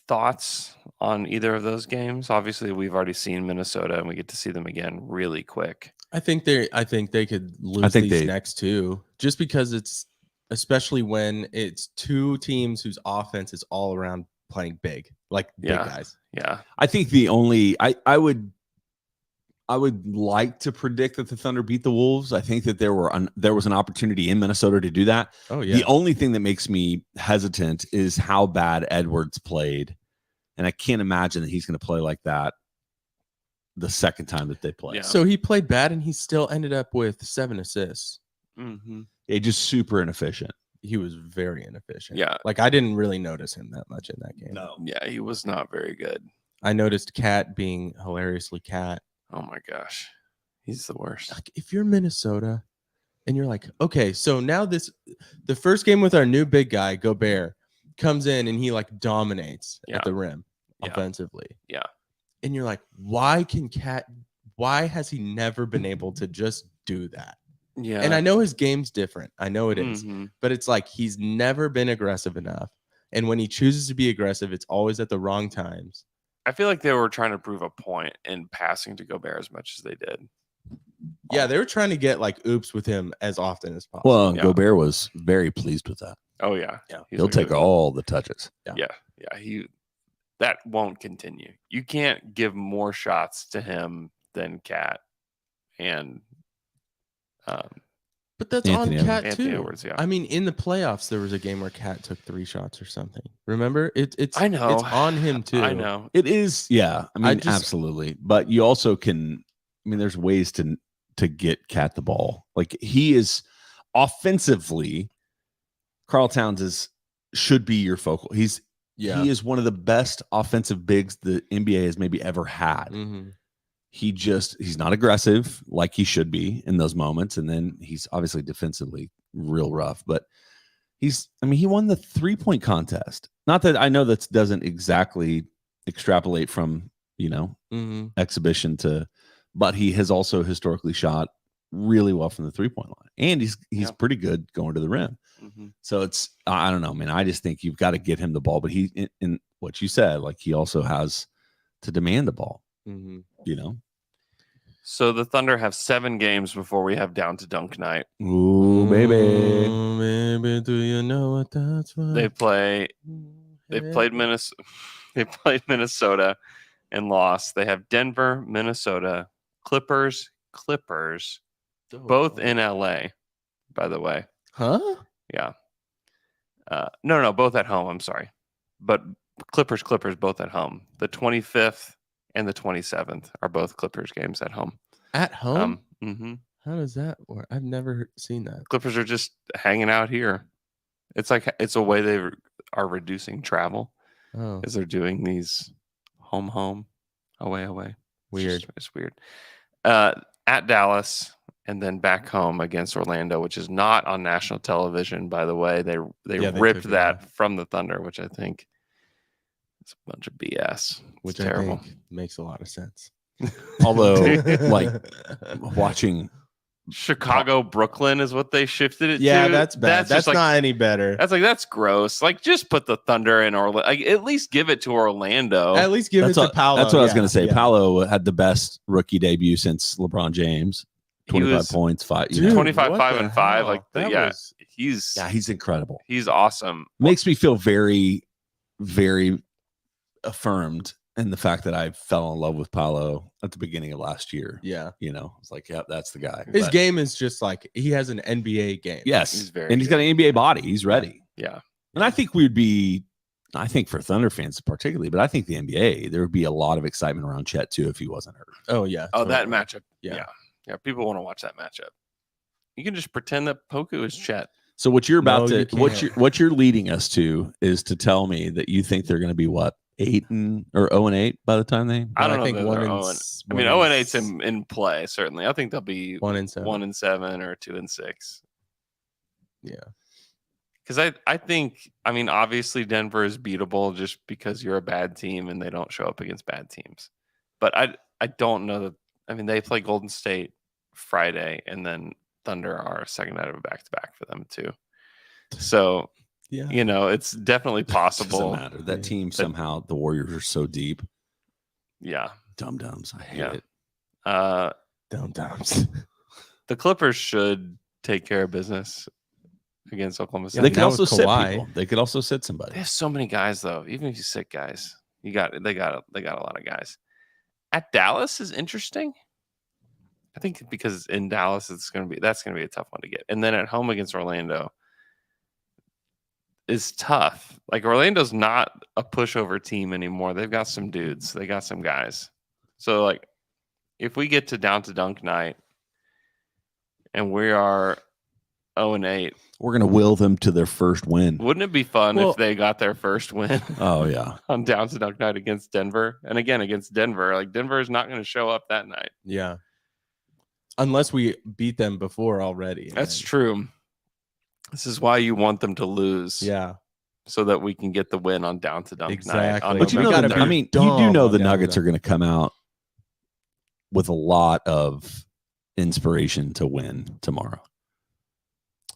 Thoughts on either of those games? Obviously, we've already seen Minnesota and we get to see them again really quick. I think they could lose these next two just because it's, especially when it's two teams whose offense is all around playing big, like big guys. Yeah. I think the only I would like to predict that the Thunder beat the Wolves. I think that there was an opportunity in Minnesota to do that. Oh yeah. The only thing that makes me hesitant is how bad Edwards played, and I can't imagine that he's going to play like that the second time that they play. Yeah. So he played bad and he still ended up with 7 assists. Mm-hmm. They just super inefficient. He was very inefficient. Yeah. Like I didn't really notice him that much in that game. Yeah, he was not very good. I noticed Cat being hilariously Cat. Oh my gosh. He's the worst. Like if you're Minnesota and you're like, okay, so now the first game with our new big guy, Gobert, comes in and he like dominates at the rim offensively. Yeah. And you're like, why has he never been able to just do that? Yeah. And I know his game's different. I know it is. Mhm. But it's like he's never been aggressive enough. And when he chooses to be aggressive, it's always at the wrong times. I feel like they were trying to prove a point in passing to Gobert as much as they did. Yeah, they were trying to get like oops with him as often as possible. Well, Yeah. Gobert was very pleased with that. Oh yeah. Yeah. He's He'll like, take all the touches. Yeah. That won't continue. You can't give more shots to him than Cat and But that's Anthony on Cat Anthony too. Edwards, yeah. I mean, in the playoffs, there was a game where Cat took 3 shots or something. Remember? It's I know. it's on him too. I know. It is, yeah. I mean, just- absolutely. But you also can. I mean, there's ways to get Cat the ball. Like he is offensively, Karl Towns should be your focal. He is one of the best offensive bigs the NBA has maybe ever had. Mhm. he's not aggressive like he should be in those moments. And then he's obviously defensively real rough, but he won the 3-point contest. Not that I know that doesn't exactly extrapolate from, exhibition but he has also historically shot really well from the 3-point line. And he's pretty good going to the rim. Mm-hmm. So I don't know, man. I just think you've got to get him the ball, but he, in what you said, like he also has to demand the ball, So the Thunder have 7 games before we have down to dunk night. Ooh, baby. Baby, do you know what that's for? They played Minnesota. They played Minnesota and lost. They have Denver, Minnesota, Clippers, both in LA, by the way. Huh? Yeah. No, both at home. I'm sorry. But Clippers, both at home. The 25th and the 27th are both Clippers games at home. At home? Mm-hmm. How does that work? I've never seen that. Clippers are just hanging out here. It's a way they are reducing travel. Oh, As they're doing these home, away. Weird. It's weird. At Dallas and then back home against Orlando, which is not on national television, by the way. They ripped that from the Thunder, which I think is a bunch of BS. Which terrible. I think makes a lot of sense. Although, like watching Chicago, Brooklyn is what they shifted it Yeah, to. that's bad. That's just not any better. That's gross. Like, just put the Thunder in Orlando. Like, at least give it to Orlando. At least give it to Paolo. That's what I was going to say. Yeah. Paolo had the best rookie debut since LeBron James. 25 points, 5. Dude, 25, what 5, the and 5. hell? That was- He's incredible. He's awesome. Makes me feel very, very affirmed in the fact that I fell in love with Paolo at the beginning of last year. Yeah. It's like, yeah, that's the guy. His But game is just like he has an NBA game. yes, He's very and he's got an NBA body. He's ready. Yeah. And I think for Thunder fans particularly, but I think the NBA, there would be a lot of excitement around Chet too if he wasn't hurt. Oh yeah. Oh, that totally. matchup. Yeah. People want to watch that matchup. You can just pretend that Poku is Chet. So what you're about No, to you can't. what you're leading us to is to tell me that you think they're going to be what 0-8 by the time they. I don't know. think if one they're and 0 s- I mean, one 0-8's and in play certainly. I think they'll be 1-7. 1-7 or 2-6. Yeah. Because I think, obviously Denver is beatable just because you're a bad team and they don't show up against bad teams. But I don't know that. They play Golden State Friday and then Thunder are second night of a back-to-back for them too. So, Yeah. it's definitely possible. Doesn't matter. That team somehow the Warriors are so deep. Yeah. Dum-dums. I hate Yeah. it. Dum-dums. The Clippers should take care of business against Oklahoma City. They could now also with sit Kawhi. people. They could also sit somebody. They have so many guys though. Even if you sit guys, they got a lot of guys. At Dallas is interesting. I think because in Dallas that's gonna be a tough one to get. And then at home against Orlando is tough. Like Orlando's not a pushover team anymore. They've got some dudes. They got some guys. So like if we get to down to dunk night and we are 0-8, We're going to will them to their first win. wouldn't it be fun Well- if they got their first win Oh, yeah. on down to dunk night against Denver? And again, against Denver, like Denver is not going to show up that night. Yeah. Unless we beat them before already. That's true. This is why you want them to lose. Yeah. So that we can get the win on down to dunk night. Exactly. On But you We know, gotta November be you 3rd. do dumb know on the down to Nuggets dunk. are going to come out with a lot of inspiration to win tomorrow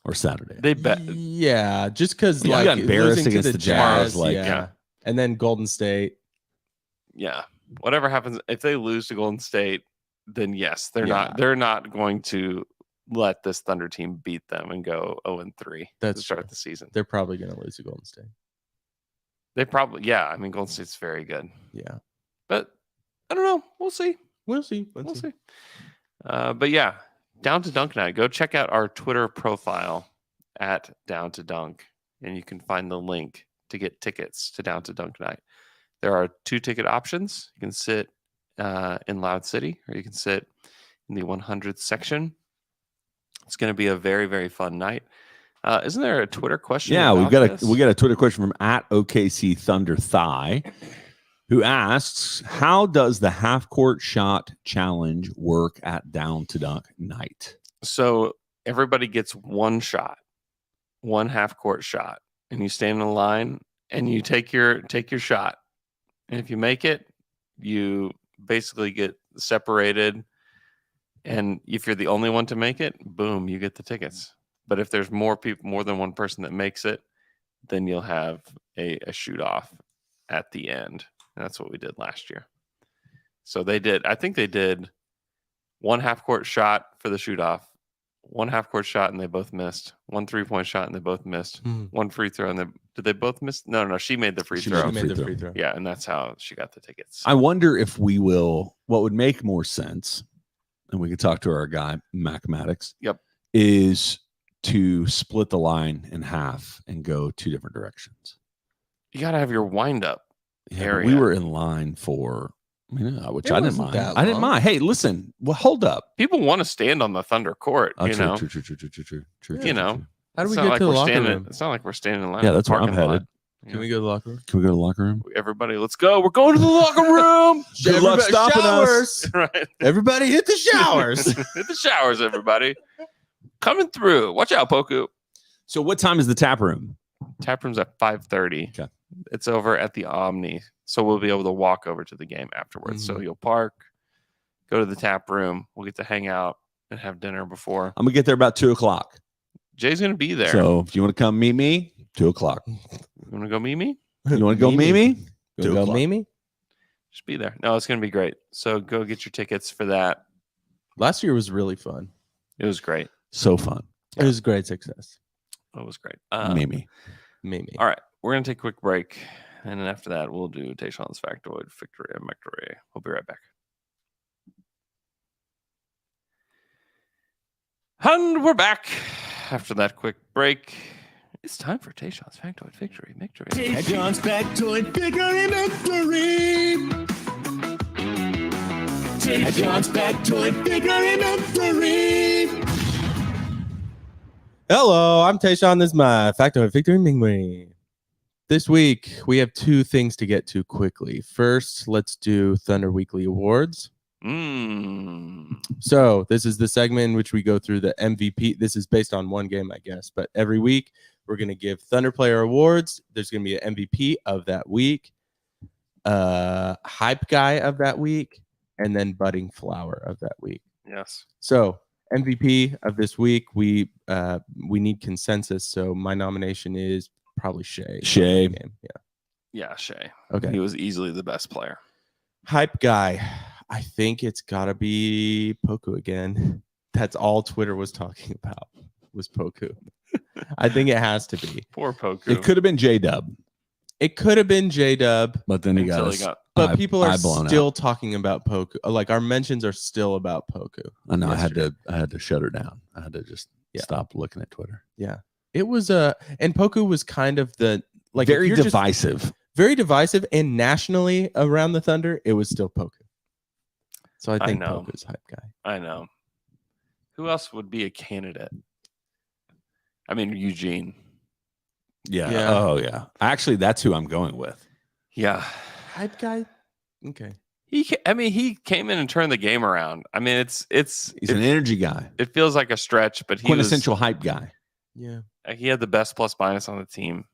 or Saturday. They bet. Yeah, just because Yeah, like you got embarrassed losing to against the Jazz, like- yeah. And then Golden State. Yeah. Whatever happens, if they lose to Golden State, then yes, they're Yeah. not going to let this Thunder team beat them and go 0-3 That's to start true. the season. They're probably gonna lose to Golden State. They probably, yeah. Golden State's very good, Yeah. but I don't know. We'll see. We'll see. We'll see. But yeah, down to dunk night. Go check out our Twitter profile at Down to Dunk, and you can find the link to get tickets to Down to Dunk night. There are 2 ticket options. You can sit in Loud City, or you can sit in the 100th section. It's going to be a very, very fun night. Isn't there a Twitter question? Yeah, about we got this? a Twitter question from at OKC Thunder Thigh, who asks, how does the half-court shot challenge work at Down to Dunk night? So everybody gets one shot, one half-court shot, and you stand in a line and you take your shot. And if you make it, you basically get separated. And if you're the only one to make it, boom, you get the tickets. But if there's more than one person that makes it, then you'll have a shoot off at the end. And that's what we did last year. So I think they did one half court shot for the shoot off, one half court shot and they both missed, one 3-point shot and they both missed, one free throw and did they both miss? No, she made the free throw. She made the free throw. Yeah, and that's how she got the tickets. I wonder if what would make more sense, and we could talk to our guy, Mathematics. Yep. Is to split the line in half and go two different directions. You got to have your wind up area. We were in line for, which I didn't mind. that I didn't long. mind. Hey, listen, well, hold up. People want to stand on the Thunder court, True. you know. True. You know. How do we It's not get like to the we're locker standing. room? It's not like we're standing in line. Yeah, in the that's where I'm parking lot. headed. Can we go to the locker room? Can we go to the locker room? Everybody, let's go. We're going to the locker room. Good luck stopping showers. Right. Everybody hit the showers. Hit the showers, everybody. Coming through. Watch out, Poku. So what time is the tap room? Tap room's at 5:30. Okay. It's over at the Omni. So we'll be able to walk over to the game afterwards. So you'll park, go to the tap room. We'll get to hang out and have dinner before. I'm going to get there about 2:00. Jay's going to be there. So if you want to come meet me, 2:00. You want to go meet me? You want to go meet me? Go 2:00. Mimi? Just be there. No, it's going to be great. So go get your tickets for that. Last year was really fun. It was great. So fun. It was a great success. It was great. Mimi. Mimi. All right. We're going to take a quick break. And then after that, we'll do Tayshawn's Factoid, Victory, and Victory. We'll be right back. And we're back after that quick break. It's time for Tayshawn's Factoid, Victory, Victory. Tayshawn's Factoid, Victory, Victory. Tayshawn's Factoid, Victory, Victory. Hello, I'm Tayshawn. This is my Factoid Victory Mingway. This week, we have two things to get to quickly. First, let's do Thunder Weekly Awards. So this is the segment in which we go through the MVP. This is based on one game, I guess, but every week we're going to give Thunder Player Awards. There's going to be an MVP of that week, Hype Guy of that week, and then Budding Flower of that week. Yes. So MVP of this week, we need consensus. So my nomination is probably Shea. Shea. Yeah, Shea. Okay. He was easily the best player. Hype Guy. I think it's got to be Poku again. That's all Twitter was talking about was Poku. I think it has to be. Poor Poku. It could have been J-Dub, It could have been J-Dub, but then he Until got, he got- but people are blown still out. talking about Poku. Like our mentions are still about Poku. I know. yesterday. I had to shut her down. I had to just stop looking at Twitter. It was and Poku was kind of the like Very if you're just- divisive. very divisive, and nationally around the Thunder, it was still Poku. So I think know. Poku's Hype Guy. I know. Who else would be a candidate? I mean, Eugene. Yeah. Yeah. Oh, yeah. Actually, that's who I'm going with. Yeah. Hype Guy. Okay. He came in and turned the game around. I mean, He's an energy guy. it feels like a stretch, but he Quintessential hype guy. Yeah. he had the best plus minus on the team.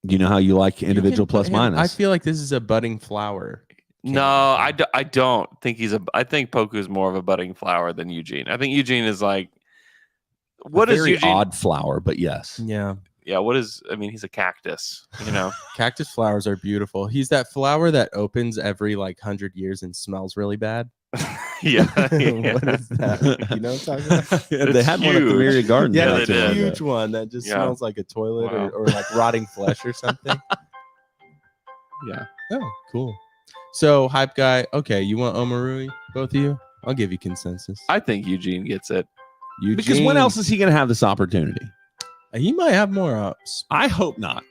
You know how you like individual You can plus put him- minus. I feel like this is a budding flower. No, I don't think I think Poku's more of a budding flower than Eugene. I think Eugene is like, what is very Eugene? odd flower, but yes. Yeah. Yeah, he's a cactus, you know? Cactus flowers are beautiful. He's that flower that opens every like 100 years and smells really bad. yeah. What is that? You know what I'm talking about? They had one at the huge. Myriad Garden. Yeah, not they too did. long ago. Huge one that just Yeah. smells like a toilet Wow. or like rotting flesh or something. Yeah. Oh, cool. So, Hype Guy, okay, you want Omarui? Both of you? I'll give you consensus. I think Eugene gets it. Because when else is he going to have this opportunity? He might have more ups. I hope not.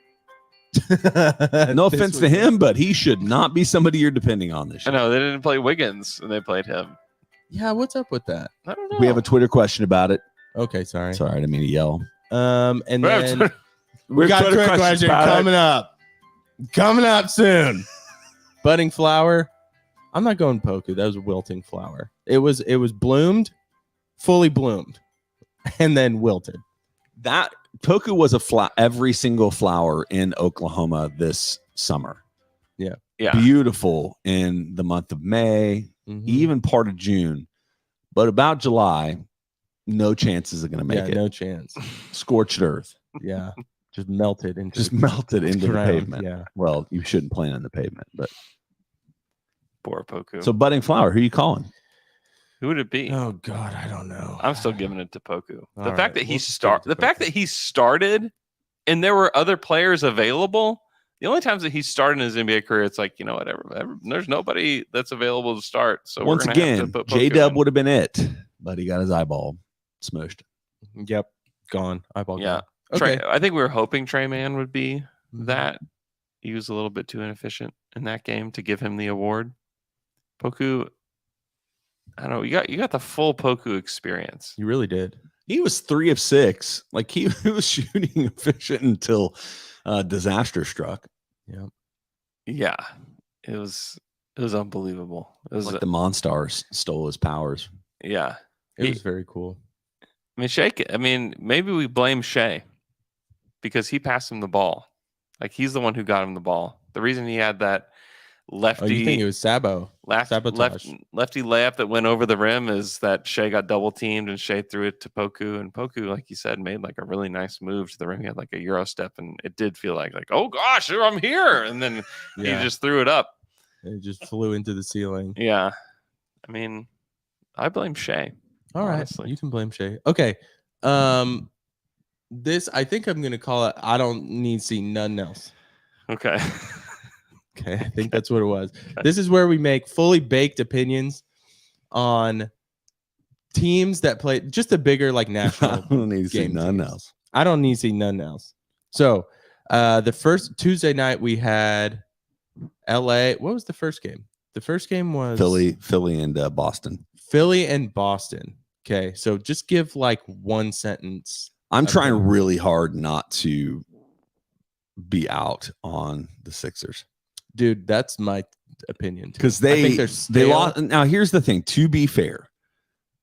No offense to him, but he should not be somebody you're depending on this I year. know they didn't play Wiggins and they played him. Yeah, what's up with that? I don't know. We have a Twitter question about it. Okay, sorry. Sorry, I didn't mean to yell. And We have then Twitter- we got a Twitter question about it. coming up. Coming up soon. Budding flower. I'm not going Poku. That was a wilting flower. It was bloomed, fully bloomed, and then wilted. That Poku was every single flower in Oklahoma this summer. Yeah. Beautiful in the month of May, even part of June. But about July, no chances are going to make it. No chance. Scorched earth. Yeah. Just melted into the ground. pavement. Yeah. Well, you shouldn't plant on the pavement, but Poor Poku. so budding flower, who are you calling? Who would it be? Oh God, I don't know. I'm still giving it to Poku. The All fact that right, he we'll fact that he started and there were other players available. The only times that he started in his NBA career, it's like, you know, whatever. There's nobody that's available to start. So Once we're gonna have again, to put J Poku Dub in. would have been it, but he got his eyeball smushed. Yep. Gone. Eyeball Yeah. gone. Okay. I think we were hoping Trey Man would be that. He was a little bit too inefficient in that game to give him the award. Poku, I don't know. You got the full Poku experience. You really did. He was 3 of 6. Like he was shooting efficient until disaster struck. Yeah. Yeah, it was unbelievable. It was Like the Monstars stole his powers. yeah. It was very cool. I mean, maybe we blame Shea because he passed him the ball. Like he's the one who got him the ball. The reason he had that lefty, Oh, you think it was Sabo? Sabotage. lefty layup that went over the rim is that Shea got double teamed and Shea threw it to Poku, and Poku, like you said, made like a really nice move to the rim. He had like a Euro step, and it did feel like oh gosh, I'm here, and then he just threw it up. It just flew into the ceiling. Yeah, I mean, I blame Shea. All right, honestly. you can blame Shea. Okay, this I think I'm gonna call it. I don't need to see nothing else. Okay. Okay, I think that's what it was. This is where we make fully baked opinions on teams that play just a bigger like national. I don't need to see game none teams. else. I don't need to see nothing else. So the first Tuesday night we had LA. What was the first game? The first game was Philly and Boston. Philly and Boston. Okay, so just give like one sentence. I'm trying really hard not to be out on the Sixers. Dude, that's my opinion. Because I think they're they stale. lost. Now, here's the thing. To be fair,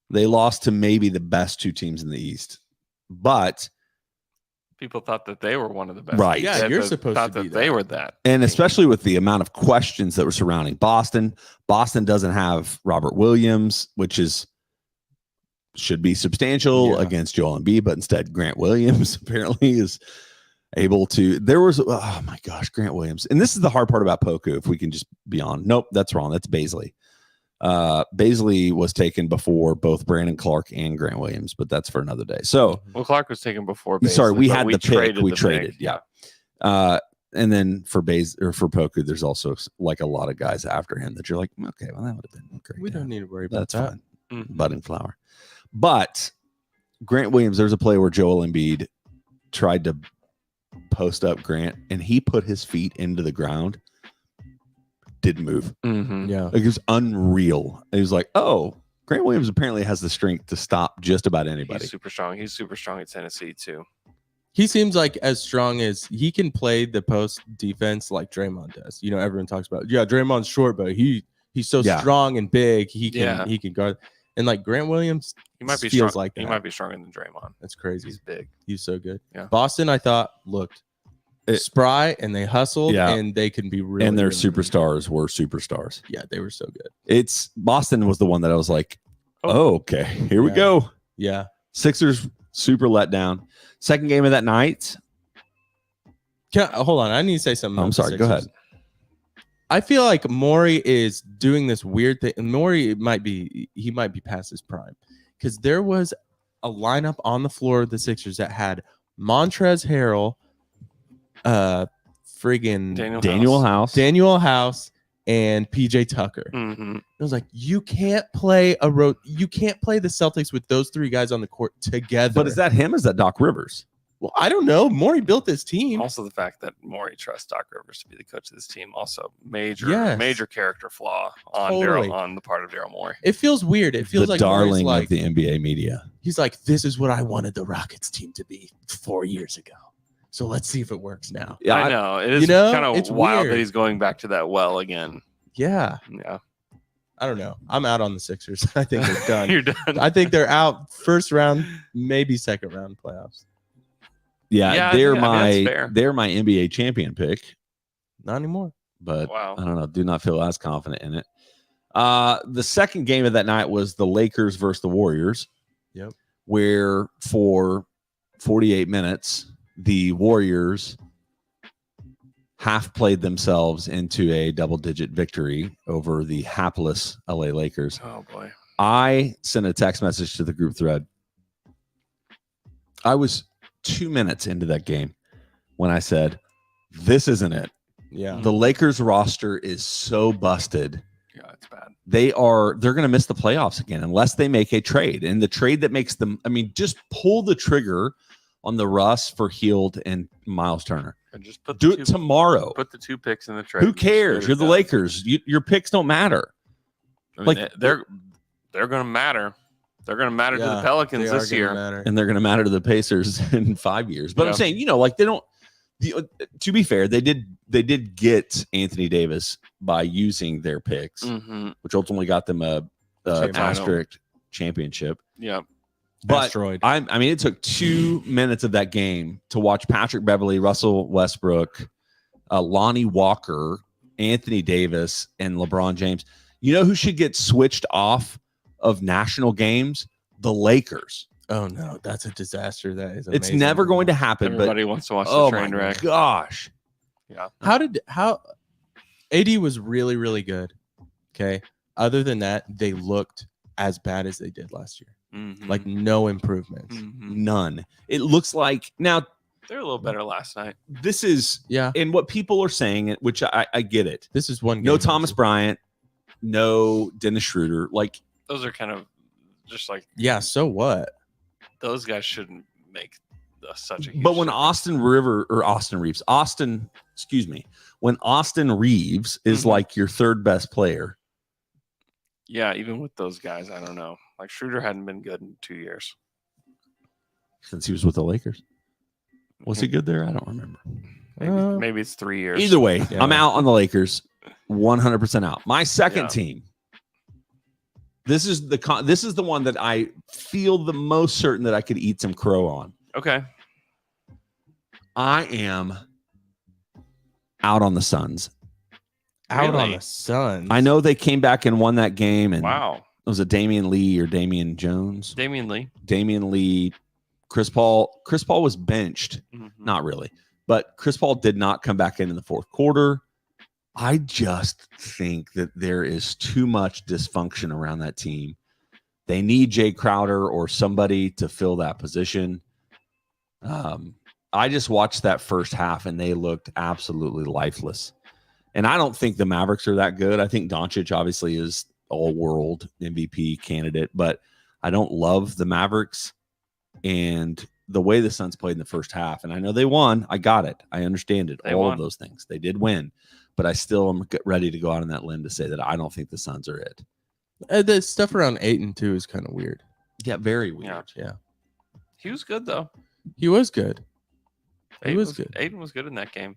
they lost to maybe the best 2 teams in the East. But People thought that they were one of the best. Right. Yeah, They you're thought supposed to be that they that. were that. and especially with the amount of questions that were surrounding Boston. Boston doesn't have Robert Williams, which should be substantial Yeah. against Joel Embiid, but instead Grant Williams apparently is able to. There was, oh my gosh, Grant Williams. And this is the hard part about Poku, if we can just be on. Nope, that's wrong. That's Baisley. Baisley was taken before both Brandon Clark and Grant Williams, but that's for another day. So, Well, Clark was taken before. sorry, Baisley, we but had the pick. We the traded. pick. Yeah. And then for for Poku, there's also like a lot of guys after him that you're like, okay, well, that would have been great. We Yeah, don't need to worry about that's that. fine. Mhm. Budding flower. But Grant Williams, there's a play where Joel Embiid tried to post up Grant and he put his feet into the ground, didn't move. Mhm. Yeah. Like, it was unreal. It was like, oh, Grant Williams apparently has the strength to stop just about anybody. He's super strong. He's super strong at Tennessee too. He seems like as strong as he can play the post defense like Draymond does. You know, everyone talks about, yeah, Draymond's short, but he's so Yeah. strong and big. He can Yeah. he can guard. And like Grant Williams, He might be feels strong. like He that. might be stronger than Draymond. That's crazy. He's big. He's so good. Yeah. Boston, I thought looked spry and they hustled Yeah. and they can be really and their really, really superstars were superstars. good. Yeah, they were so good. It's Boston was the one that I was like, oh, okay, here we Yeah. go. Yeah. Sixers super let down. Second game of that night. Hold on. I need to say something. I'm about the sorry. Go Sixers. ahead. I feel like Morey is doing this weird thing. And Morey might be past his prime because there was a lineup on the floor of the Sixers that had Montrezl Harrell, friggin' Daniel House, and PJ Tucker. Mm-hmm. It was like you can't play you can't play the Celtics with those 3 guys on the court together. But is that him? Is that Doc Rivers? Well, I don't know. Morey built this team. Also, the fact that Morey trusts Doc Rivers to be the coach of this team, also major character flaw on Totally. on the part of Daryl Morey. It feels weird. It feels the like darling Morey's of the NBA media. He's like, this is what I wanted the Rockets team to be 4 years ago. So let's see if it works now. Yeah, I know. It is kind of it's wild weird. that he's going back to that well again. Yeah. Yeah. I don't know. I'm out on the Sixers. I think they're done. You're done. I think they're out first round, maybe second round playoffs. Yeah, I they're think- I mean, that's my fair. they're my NBA champion pick, Not anymore. but Wow. I don't know. Do not feel as confident in it. The second game of that night was the Lakers versus the Warriors. Yep. Where for 48 minutes the Warriors half played themselves into a double-digit victory over the hapless LA Lakers. Oh boy. I sent a text message to the group thread. I was 2 minutes into that game when I said, "This isn't it." Yeah. The Lakers roster is so busted. Yeah, it's bad. They're going to miss the playoffs again unless they make a trade. And the trade that makes them, I mean, just pull the trigger on the Russ for Heald and Miles Turner. And just put Do the it tomorrow. Put the 2 picks in the trade. Who cares? You're the Lakers. Your picks don't matter. I mean, like- they're going to matter. They're going to matter to the Yeah, Pelicans they are this gonna year. matter. And they're going to matter to the Pacers in 5 years. But I'm Yeah. saying, like they don't. To be fair, they did get Anthony Davis by using their picks, Mm-hmm. which ultimately got them a asterisk championship. Yeah. But Asteroid. I mean, it took 2 minutes of that game to watch Patrick Beverley, Russell Westbrook, Lonnie Walker, Anthony Davis, and LeBron James. You know who should get switched off of national games? The Lakers. Oh no, that's a disaster. That is. It's amazing. never going to happen. Everybody But wants to watch oh the my train wreck. gosh, Yeah. How AD was really, really good. Okay. Other than that, they looked as bad as they did last year. Mhm. Like no improvements. Mhm. none. It looks like now They're a little better last night. this is Yeah. and what people are saying, which I get it. This is one. No game. Thomas Bryant, no Dennis Schroeder. Like Those are kind of just like Yeah. So what? those guys shouldn't make such a huge But when difference. when Austin Reeves is Mhm. like your third best player, Yeah, even with those guys, I don't know. Like Schroeder hadn't been good in 2 years. since he was with the Lakers, was he good there? I don't remember. Maybe it's 3 years. Either way, Yeah. I'm out on the Lakers, 100% out. My second Yeah. team. This is the one that I feel the most certain that I could eat some crow on. Okay. I am out on the Suns. Out on Really? the Suns. I know they came back and won that game, and Wow. was it Damian Lee or Damian Jones? Damian Lee. Damian Lee, Chris Paul. Chris Paul was benched. Mhm. Not really, but Chris Paul did not come back in the fourth quarter. I just think that there is too much dysfunction around that team. They need Jay Crowder or somebody to fill that position. I just watched that first half and they looked absolutely lifeless. And I don't think the Mavericks are that good. I think Doncic obviously is all-world MVP candidate, but I don't love the Mavericks and the way the Suns played in the first half. And I know they won. I got it. I understand it. They All won. of those things. They did win. But I still am ready to go out on that limb to say that I don't think the Suns are it. The stuff around Ayton too is kind of weird. Yeah, very weird. Yeah. He was good though. He was good. He Aiden was good. Aiden was good in that game.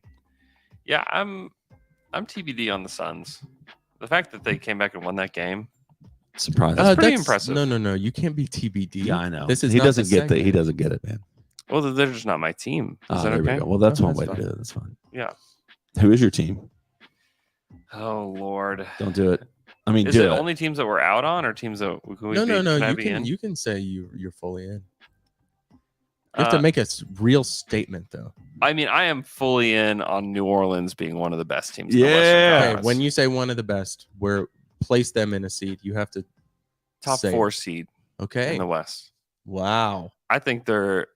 Yeah, I'm TBD on the Suns. The fact that they came back and won that game. Surprising. That's pretty impressive. No. You can't be TBD. Yeah, I know. This is he not doesn't the get that. He segment. doesn't get it, man. Well, they're just not my team. Is that There okay? we go. Well, that's Oh, one that's way to fine. do it. That's fine. Yeah. Who is your team? Oh Lord. Don't do it. I mean, Is do it it. only teams that we're out on, or teams that who No. can I You be can in? you can say you're fully in. You have to Uh, make a real statement though. I mean, I am fully in on New Orleans being one of the best teams. in the Yeah. Western Okay, Conference. when you say one of the best, where place them in a seed, you have to top say 4 it. seed Okay. in the West, Wow. I think they're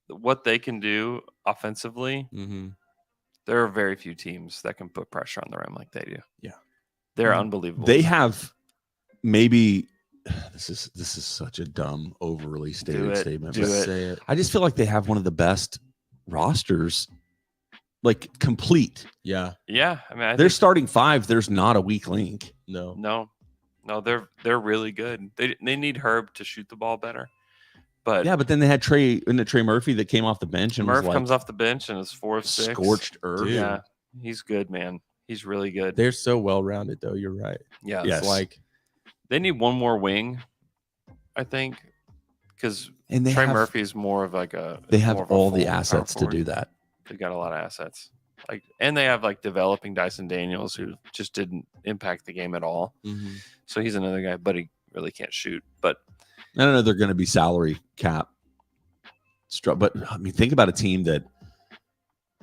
what they can do offensively. Mm-hmm. There are very few teams that can put pressure on the rim like they do. Yeah. They're Mhm. unbelievable. They have maybe this is such a dumb, overly stated it. statement. Do but it. Say it. I just feel like they have one of the best rosters, like complete. Yeah. Yeah, I mean, I They're think, starting 5. There's not a weak link. No. no, they're really good. They need Herb to shoot the ball better, But Yeah, but then they had Trey Murphy that came off the bench and Murph was like comes off the bench and is 4 of 6. scorched earth. Dude. Yeah, he's good, man. He's really good. They're so well rounded, though. You're right. Yeah, Yes. It's like they need one more wing, I think, because And they Trey have, Murphy is more of like they have more of a all the forward, power assets to forward. do that. They got a lot of assets. Like, and they have like developing Dyson Daniels, who just didn't impact the game at all. So he's another guy, but he really can't shoot. But I don't know they're going to be salary cap. But I mean, think about a team that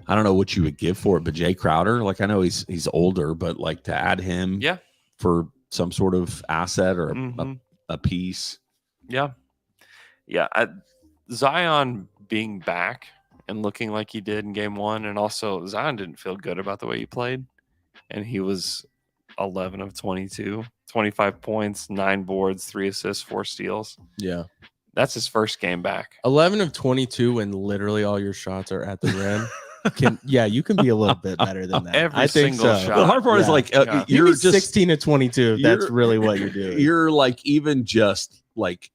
I don't know what you would give for it, but Jay Crowder, like I know he's older, but like to add him, yeah, for some sort of asset or a piece, yeah. Zion being back and looking like he did in game 1, and also Zion didn't feel good about the way he played, and he was 11 of 22, 25 points, 9 boards, 3 assists, 4 steals. yeah, That's his first game back. 11 of 22 when literally all your shots are at the rim. You can be a little bit better than that. Every I think single so. shot. the hard part is Yeah. like Yeah. You're you're just 16 to 22. That's you're- really what you're doing. You're like even just like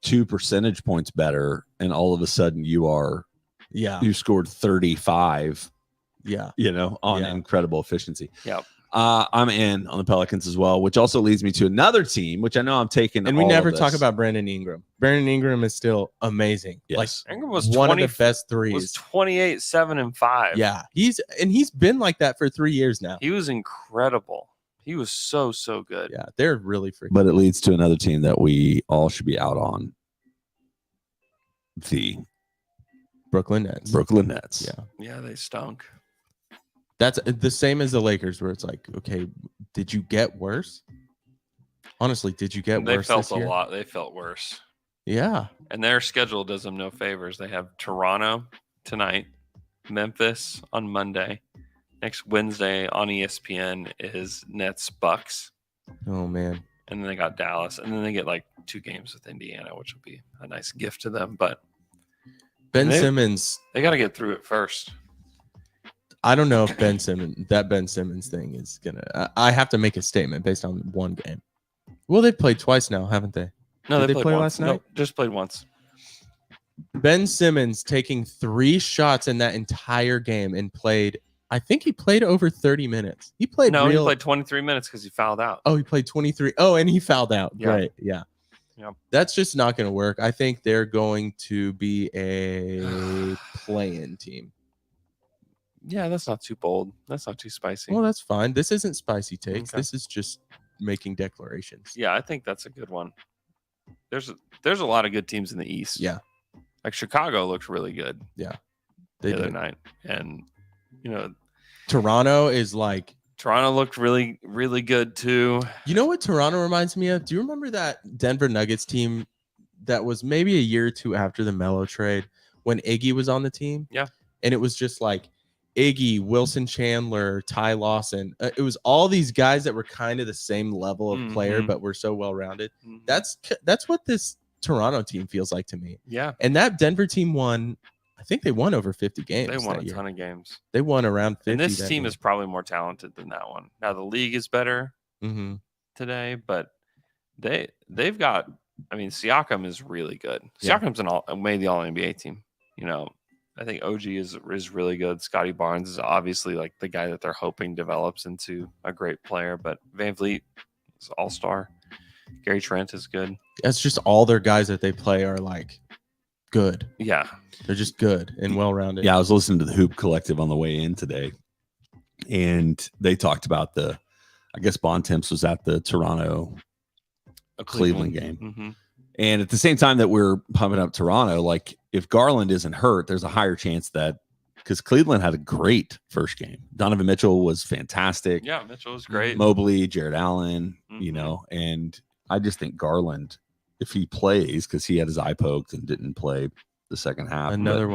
2 percentage points better, and all of a sudden you scored 35. Yeah. On Yeah. incredible efficiency. Yep. I'm in on the Pelicans as well, which also leads me to another team, which I know I'm taking. And we all never of talk this. about Brandon Ingram. Brandon Ingram is still amazing. Yes. Ingram was One 20, of the best was threes. 28, 7, and 5. Yeah. He's been like that for 3 years now. He was incredible. He was so good. Yeah. They're really freaking. But it leads to another team that we all should be out on. The Brooklyn Nets. Brooklyn Nets. Yeah. Yeah, they stunk. That's the same as the Lakers, where it's like, okay, did you get worse? Honestly, did you get They worse felt this a year? lot. They felt worse. Yeah. And their schedule does them no favors. They have Toronto tonight, Memphis on Monday. Next Wednesday on ESPN is Nets Bucks. Oh man. And then they got Dallas. And then they get like 2 games with Indiana, which will be a nice gift to them. But Ben They- Simmons. they got to get through it first. I don't know if Ben Simmons thing is gonna. I have to make a statement based on one game. Well, they've played twice now, haven't they? No, Did they played play once. last night? Nope, just played once. Ben Simmons taking 3 shots in that entire game and played. I think he played over 30 minutes. He played. No, he played 23 minutes because he fouled out. Oh, he played 23. Oh, and he fouled out. Yeah. Right. Yeah. Yeah. That's just not going to work. I think they're going to be a play-in team. Yeah, that's not too bold. That's not too spicy. Well, that's fine. This isn't spicy takes. Okay. This is just making declarations. Yeah, I think that's a good one. There's a lot of good teams in the East. Yeah. Like Chicago looked really good They the other did. night. And, Toronto is like, Toronto looked really, really good too. you know what Toronto reminds me of? Do you remember that Denver Nuggets team that was maybe a year or 2 after the Melo trade when Iggy was on the team? Yeah. And it was just like Iggy, Wilson Chandler, Ty Lawson. It was all these guys that were kind of the same level of player, Mhm. but were so well rounded. Mhm. That's what this Toronto team feels like to me. Yeah, And that Denver team won. I think they won over 50 games. they won that a year. ton of games. They won around 50. And this team is probably more talented than that one. Now the league is better Mm-hmm. today, but they've got. I mean, Siakam is really good. Yeah. Siakam's made the All NBA team. I think OG is really good. Scotty Barnes is obviously like the guy that they're hoping develops into a great player. But Van Vliet is all star. Gary Trent is good. That's just all their guys that they play are like good. Yeah, They're just good and well rounded. Yeah, I was listening to the Hoop Collective on the way in today, and they talked about I guess Bontemps was at the Toronto a Cleveland game. Mm-hmm. And at the same time that we're pumping up Toronto, like if Garland isn't hurt, there's a higher chance that because Cleveland had a great first game. Donovan Mitchell was fantastic. Yeah, Mitchell was great. Mobley, Jared Allen, Mhm. and I just think Garland, if he plays, because he had his eye poked and didn't play the second half. Another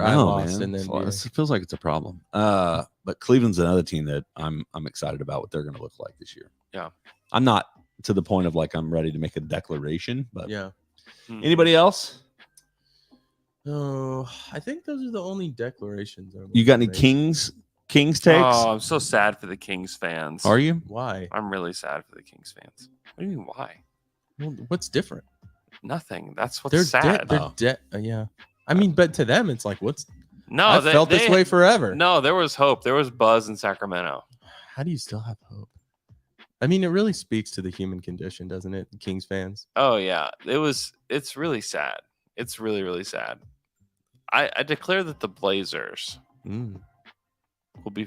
eye lost, and then It feels like it's a problem. But Cleveland's another team that I'm excited about what they're going to look like this year. Yeah. I'm not to the point of like I'm ready to make a declaration, but yeah. Mhm. anybody else? Oh, I think those are the only declarations. You got any Kings takes? Oh, I'm so sad for the Kings fans. Are you? Why? I'm really sad for the Kings fans. What do you mean? Why? Well, what's different? Nothing. That's what's They're sad. They're dead. Yeah. I mean, but to them, it's like, No, I felt this way forever. No, there was hope. There was buzz in Sacramento. How do you still have hope? I mean, it really speaks to the human condition, doesn't it, Kings fans? Oh yeah, it's really sad. It's really, really sad. I declare that the Blazers will be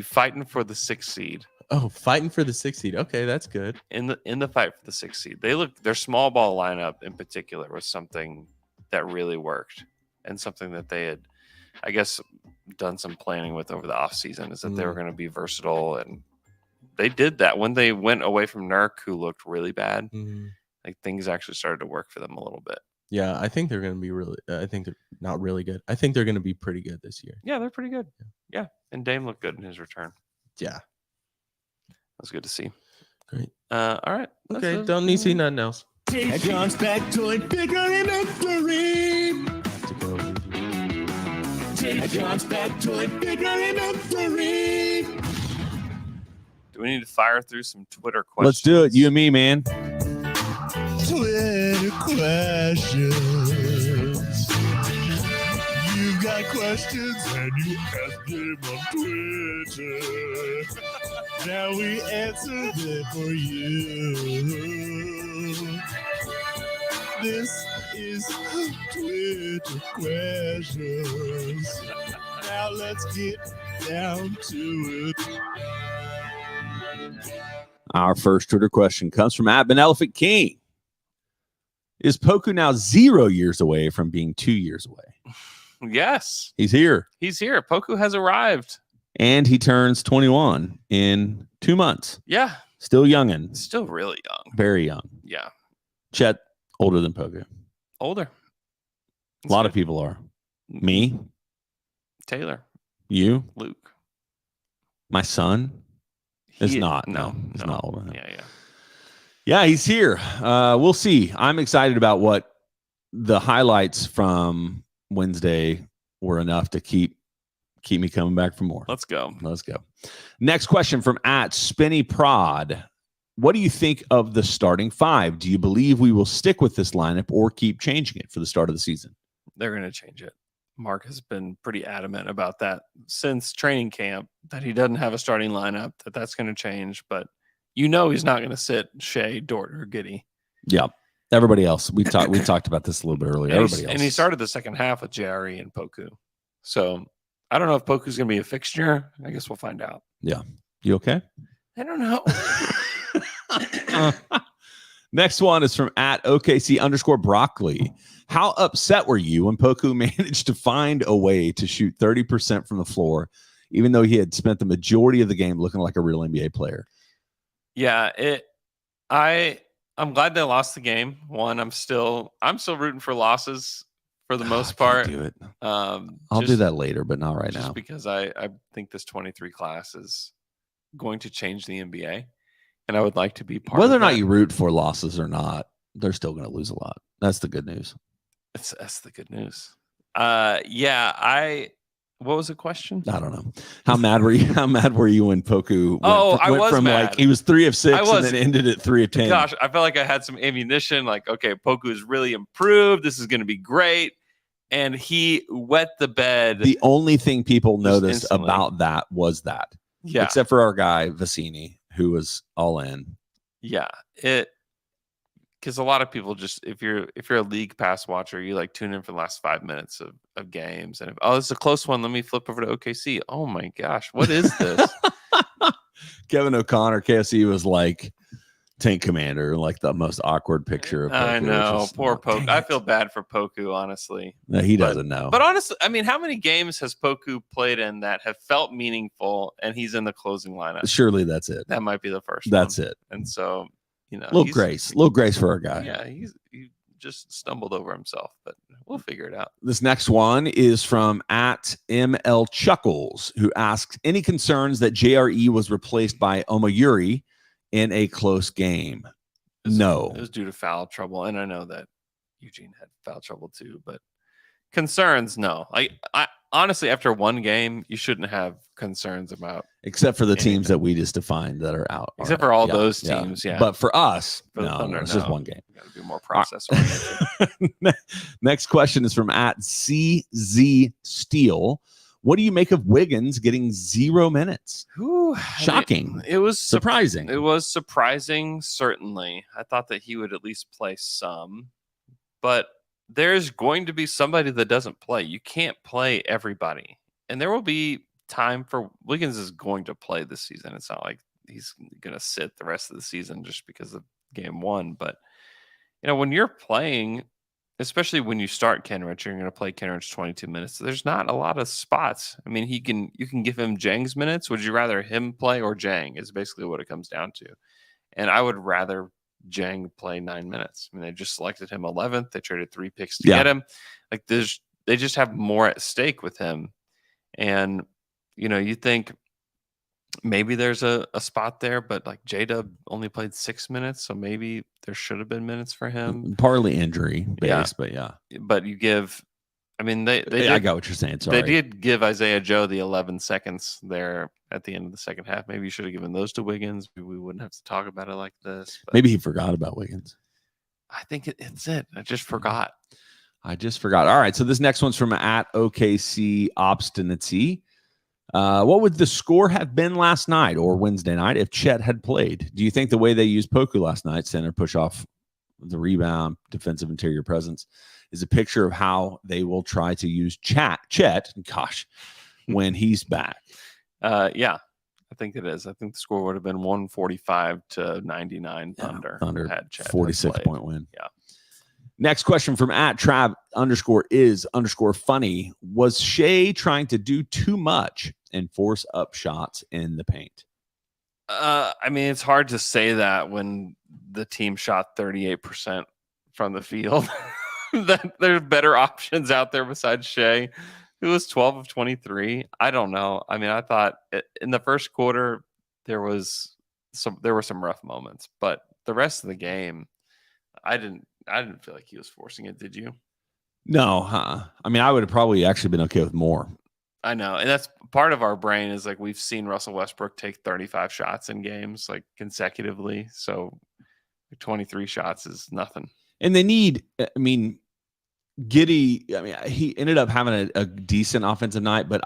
fighting for the 6th seed. Oh, fighting for the 6th seed. Okay, that's good. In the fight for the 6th seed. Their small ball lineup in particular was something that really worked, and something that they had, I guess, done some planning with over the offseason, is that they were going to be versatile, and they did that when they went away from Nurk, who looked really bad. Like, things actually started to work for them a little bit. Yeah, I think they're going to be I think they're not really good. I think they're going to be pretty good this year. Yeah, they're pretty good. Yeah, and Dame looked good in his return. Yeah. That's good to see. Great. All right. Okay, don't need to see nothing else. Take John's factoid figurimentary. Take John's factoid figurimentary. Do we need to fire through some Twitter questions? Let's do it. You and me, man. Twitter questions. You got questions and you ask them on Twitter. Now we answer them for you. This is Twitter questions. Now let's get down to it. Our first Twitter question comes from @BenElephant King. Is Poku now 0 years away from being 2 years away? Yes. He's here. He's here. Poku has arrived. And he turns 21 in 2 months. Yeah. Still youngin'. Still really young. Very young. Yeah. Chet, older than Poku. Older. A lot of people are. Me. Taylor. You. Luke. My son is not. No. He's not older. Yeah. Yeah, he's here. We'll see. I'm excited about what the highlights from Wednesday were enough to keep me coming back for more. Let's go. Next question from @SpinnyProd. What do you think of the starting 5? Do you believe we will stick with this lineup or keep changing it for the start of the season? They're going to change it. Mark has been pretty adamant about that since training camp, that he doesn't have a starting lineup, that's going to change. But he's not going to sit Shea, Dort, or Giddey. Yeah. Everybody else. We talked about this a little bit earlier. Everybody else. And he started the second half with JRE and Poku. So I don't know if Poku's going to be a fixture. I guess we'll find out. Yeah. You okay? I don't know. Next one is from @OKC_broccoli. How upset were you when Poku managed to find a way to shoot 30% from the floor, even though he had spent the majority of the game looking like a real NBA player? Yeah, I'm glad they lost the game. I'm still rooting for losses for the most part. Do it. I'll do that later, but not right now. Because I think this 23 class is going to change the NBA, and I would like to be part Whether of or not that. you root for losses or not, they're still going to lose a lot. That's the good news. That's the good news. What was the question? I don't know. How mad were you? How mad were you when Poku went from mad. like he was 3 of 6 and then ended at 3 of 10? Gosh, I felt like I had some ammunition. Like, okay, Poku is really improved. This is going to be great. And he wet the bed. The only thing people noticed instantly. about that was that. Yeah. Except for our guy Vicini, who was all in. Yeah. Because a lot of people just, if you're a league pass watcher, you like tune in for the last 5 minutes of games. And this is a close one. Let me flip over to OKC. Oh my gosh, what is this? Kevin O'Connor, KSC was like tank commander, like the most awkward picture of Poku. I know, poor Poku. I feel bad for Poku, honestly. No, he doesn't know. But honestly, I mean, how many games has Poku played in that have felt meaningful and he's in the closing lineup? Surely that's it. That might be the first That's one. it. And so, little grace for our guy. Yeah, he just stumbled over himself, but we'll figure it out. This next one is from @ML_Chuckles, who asks, any concerns that JRE was replaced by Omoyuri in a close game? No. It was due to foul trouble, and I know that Eugene had foul trouble too, but concerns, no. honestly, after one game, you shouldn't have concerns about. Except for the teams anything. that we just defined that are out. Except for all those teams, yeah. But for us, For the no, Thunder, it's just no. one game. Got to be more process oriented. Next question is from @CZ Steel. What do you make of Wiggins getting 0 minutes? Whew, Shocking. It was Surprising. It was surprising, certainly. I thought that he would at least play some, but there's going to be somebody that doesn't play. You can't play everybody, and there will be time for Wiggins is going to play this season. It's not like he's going to sit the rest of the season just because of game one. But when you're playing, especially when you start Kenrich, you're going to play Kenrich 22 minutes. There's not a lot of spots. I mean, you can give him Jang's minutes. Would you rather him play or Jang? Is basically what it comes down to. And I would rather Jang play 9 minutes. I mean, they just selected him 11th. They traded 3 picks to get him. Like they just have more at stake with him. And you think maybe there's a spot there, but like J-Dub only played 6 minutes, so maybe there should have been minutes for him. Partly injury based, but yeah. But you give, I mean, they I got what you're saying. Sorry. They did give Isaiah Joe the 11 seconds there at the end of the second half. Maybe you should have given those to Wiggins. We wouldn't have to talk about it like this. But maybe he forgot about Wiggins. I think it's it. I just forgot. All right, so this next one's from @OKC Obstinacy. What would the score have been last night or Wednesday night if Chet had played? Do you think the way they used Poku last night, center push off the rebound, defensive interior presence, is a picture of how they will try to use Chet, when he's back? Yeah, I think it is. I think the score would have been 145-99 Thunder. Thunder had Chet 46-point win. Yeah. Next question from @Trav_is_funny. Was Shea trying to do too much and force up shots in the paint? I mean, it's hard to say that when the team shot 38% from the field. That there's better options out there besides Shea, who was 12 of 23. I don't know. I mean, I thought in the first quarter there were some rough moments, but the rest of the game, I didn't feel like he was forcing it. Did you? No, I mean, I would have probably actually been okay with more. I know. And that's part of our brain is like we've seen Russell Westbrook take 35 shots in games like consecutively. So 23 shots is nothing. And they need, Giddey, he ended up having a decent offensive night, but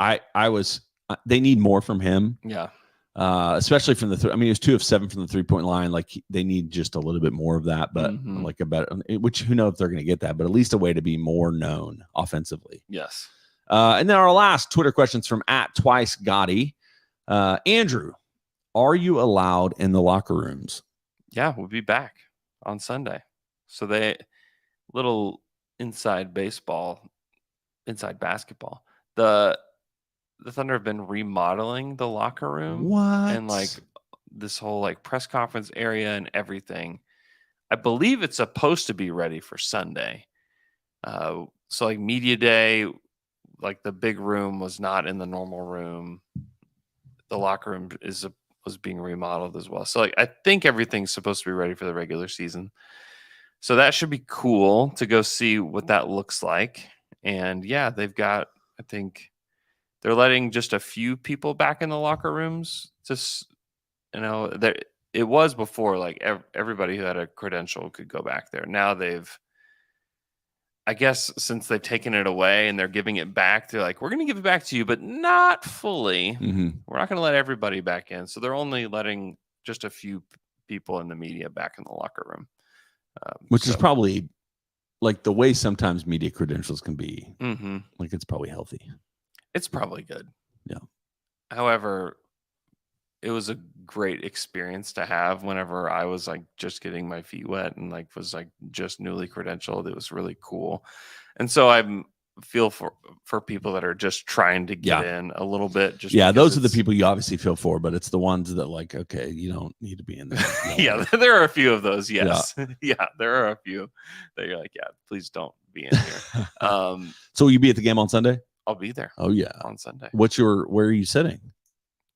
they need more from him. Yeah. Especially from the he was 2 of 7 from the 3-point line. Like they need just a little bit more of that, but like a better, which who knows if they're going to get that, but at least a way to be more known offensively. Yes. And then our last Twitter questions from @TwiceGotti. Andrew, are you allowed in the locker rooms? Yeah, we'll be back on Sunday. So little inside basketball. The Thunder have been remodeling the locker room. What? And like this whole like press conference area and everything. I believe it's supposed to be ready for Sunday. So like media day, like the big room was not in the normal room. The locker room was being remodeled as well. So like I think everything's supposed to be ready for the regular season. So that should be cool to go see what that looks like. And yeah, they've got, I think they're letting just a few people back in the locker rooms. Just, it was before like everybody who had a credential could go back there. Now I guess since they've taken it away and they're giving it back, they're like, we're going to give it back to you, but not fully. Mm-hmm. We're not going to let everybody back in. So they're only letting just a few people in the media back in the locker room. Which is probably like the way sometimes media credentials can be. Mm-hmm. Like it's probably healthy. It's probably good. Yeah. However, it was a great experience to have whenever I was like just getting my feet wet and like was like just newly credentialed. It was really cool. And so I feel for people that are just trying to get in a little bit. Those are the people you obviously feel for, but it's the ones that like, okay, you don't need to be in there. Yeah, there are a few of those. Yes. Yeah, there are a few that you're like, yeah, please don't be in here. So will you be at the game on Sunday? I'll be there. Oh yeah. On Sunday. Where are you sitting?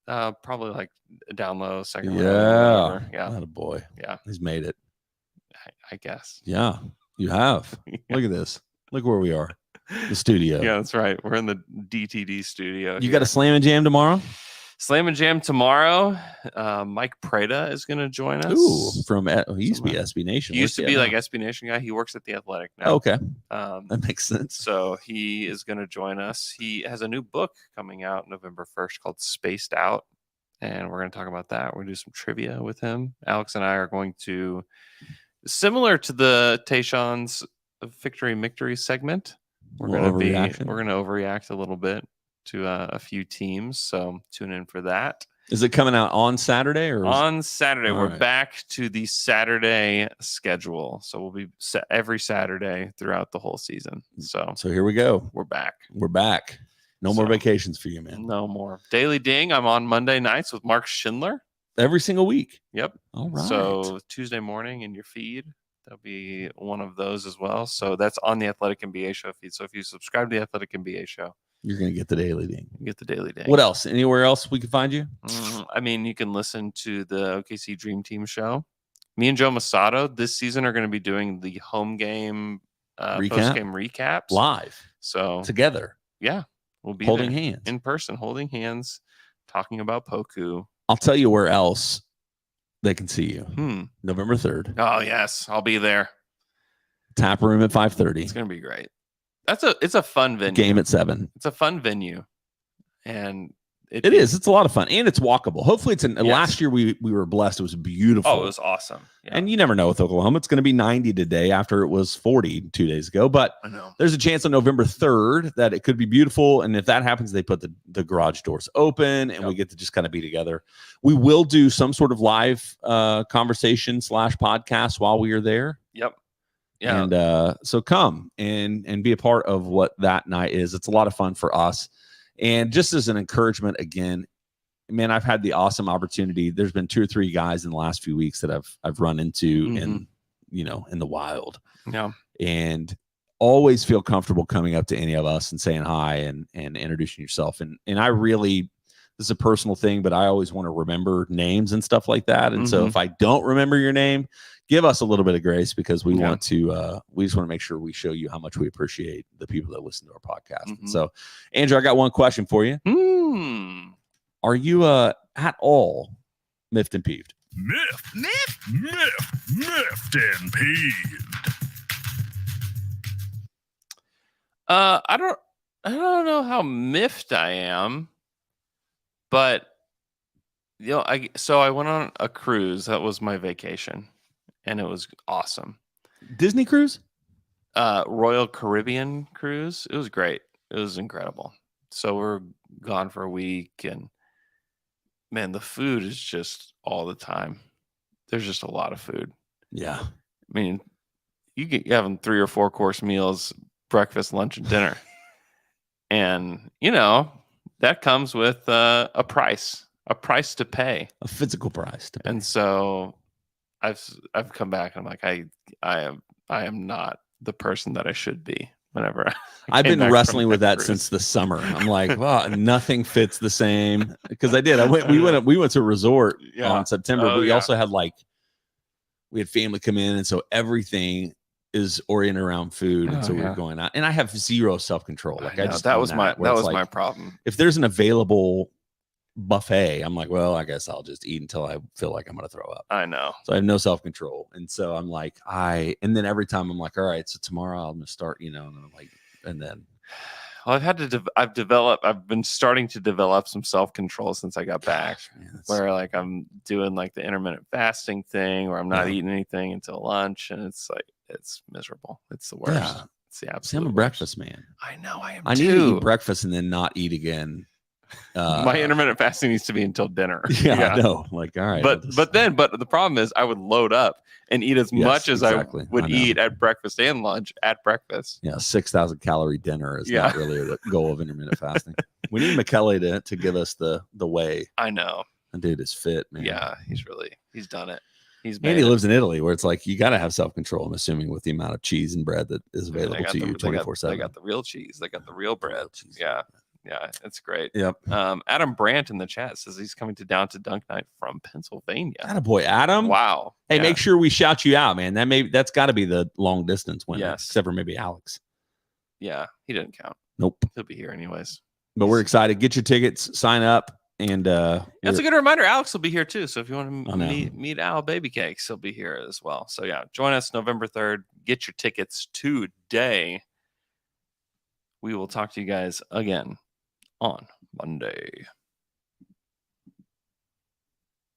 Probably like down low, second row. Yeah. Yeah. Not a boy. Yeah. He's made it. I guess. Yeah. You have. Look at this. Look where we are. the studio. Yeah, that's right. We're in the DTD studio. You got a Slam and Jam tomorrow? Slam and Jam tomorrow. Mike Prada is going to join us. Ooh, from he used to be SB Nation. He used to Where's be at like now? SB Nation guy. He works at the Athletic now. Oh, okay, Um, that makes sense. so he is going to join us. He has a new book coming out November 1st called Spaced Out. And we're going to talk about that. We're going to do some trivia with him. Alex and I are going to, similar to the Tayshawn's Victory segment, we're going to overreact a little bit to a few teams. So tune in for that. Is it coming out on Saturday or On Saturday? All We're right. back to the Saturday schedule. So we'll be every Saturday throughout the whole season. So here we go. we're back. We're back. No more So- vacations for you, man. No more. Daily Ding. I'm on Monday nights with Mark Schindler. Every single week. Yep. All right. So Tuesday morning in your feed, there'll be one of those as well. So that's on the Athletic MBA show feed. So if you subscribe to the Athletic MBA show, you're gonna get the Daily Ding. you get the Daily Ding. What else? Anywhere else we can find you? I mean, you can listen to the OKC Dream Team show. Me and Joe Masato this season are going to be doing the home game post game recaps Live So together, yeah, we'll be holding there hands. in person, holding hands, talking about Poku. I'll tell you where else they can see you. November 3rd. Oh yes, I'll be there. Tap room at 5:30. It's going to be great. It's a fun venue. Game at 7. It's a fun venue, and It is. It's a lot of fun, and it's walkable. Hopefully, it's Yes. last year we were blessed. It was beautiful. Oh, it was awesome. Yeah. And you never know with Oklahoma. It's going to be 90 today after it was 40 2 days ago. But I know. there's a chance on November 3rd that it could be beautiful. And if that happens, they put the garage doors open and we get to just kind of be together. We will do some sort of live conversation / podcast while we are there. Yep. Yeah. And so come and be a part of what that night is. It's a lot of fun for us. And just as an encouragement, again, man, I've had the awesome opportunity. There's been 2 or 3 guys in the last few weeks that I've run into in the wild. Yeah. And always feel comfortable coming up to any of us and saying hi and introducing yourself. And I really, this is a personal thing, but I always want to remember names and stuff like that. And so if I don't remember your name, give us a little bit of grace because we want to, we just want to make sure we show you how much we appreciate the people that listen to our podcast. So, Andrew, I got one question for you. Are you at all miffed and peeved? Miffed and peeved. I don't know how miffed I am, but I went on a cruise. That was my vacation, and it was awesome. Disney cruise? Royal Caribbean cruise. It was great. It was incredible. So we're gone for a week, and man, the food is just all the time. There's just a lot of food. Yeah. I mean, you having 3 or 4 course meals, breakfast, lunch, and dinner. And, that comes with a price to pay. A physical price to pay. And so I've come back and I'm like, I am not the person that I should be whenever I've been back wrestling from with that cruise. since the summer. I'm like, wow, nothing fits the same. Because we went to a resort on September, but we also had we had family come in, and so everything is oriented around food. And so we were going out. And I have zero self-control. Like that was my problem. If there's an available buffet, I'm like, well, I guess I'll just eat until I feel like I'm gonna throw up. I know. So I have no self-control. And so I'm like, and then every time I'm like, all right, so tomorrow I'm gonna start, and then I'm like, and then well, I've been starting to develop some self-control since I got back, where I'm doing the intermittent fasting thing where I'm not eating anything until lunch, and it's miserable. It's the worst. Yeah. It's the absolute See, I'm a worst. breakfast man. I know I am. I need to eat breakfast and then not eat again. My intermittent fasting needs to be until dinner. Yeah, I know. Like, all right. But the problem is I would load up and eat as much as I would eat at breakfast and lunch at breakfast. Yeah, 6,000 calorie dinner is not really the goal of intermittent fasting. We need McKelly to give us the way. I know. That dude is fit, man. Yeah, he's done it. And he lives in Italy, where it's like you got to have self-control. I'm assuming with the amount of cheese and bread that is available to you 24/7. They got the real cheese. They got the real bread. Yeah, it's great. Yep. Adam Brandt in the chat says he's coming down to Dunk Night from Pennsylvania. Attaboy, Adam. Wow. Hey, make sure we shout you out, man. That's got to be the long distance winner, Yes. except for maybe Alex. yeah, he didn't count. Nope. He'll be here anyways. But we're excited. Get your tickets, sign up, and That's a good reminder. Alex will be here too. So if you want I to know. meet Al Baby Cakes, he'll be here as well. So yeah, join us November 3rd. Get your tickets today. We will talk to you guys again on Monday.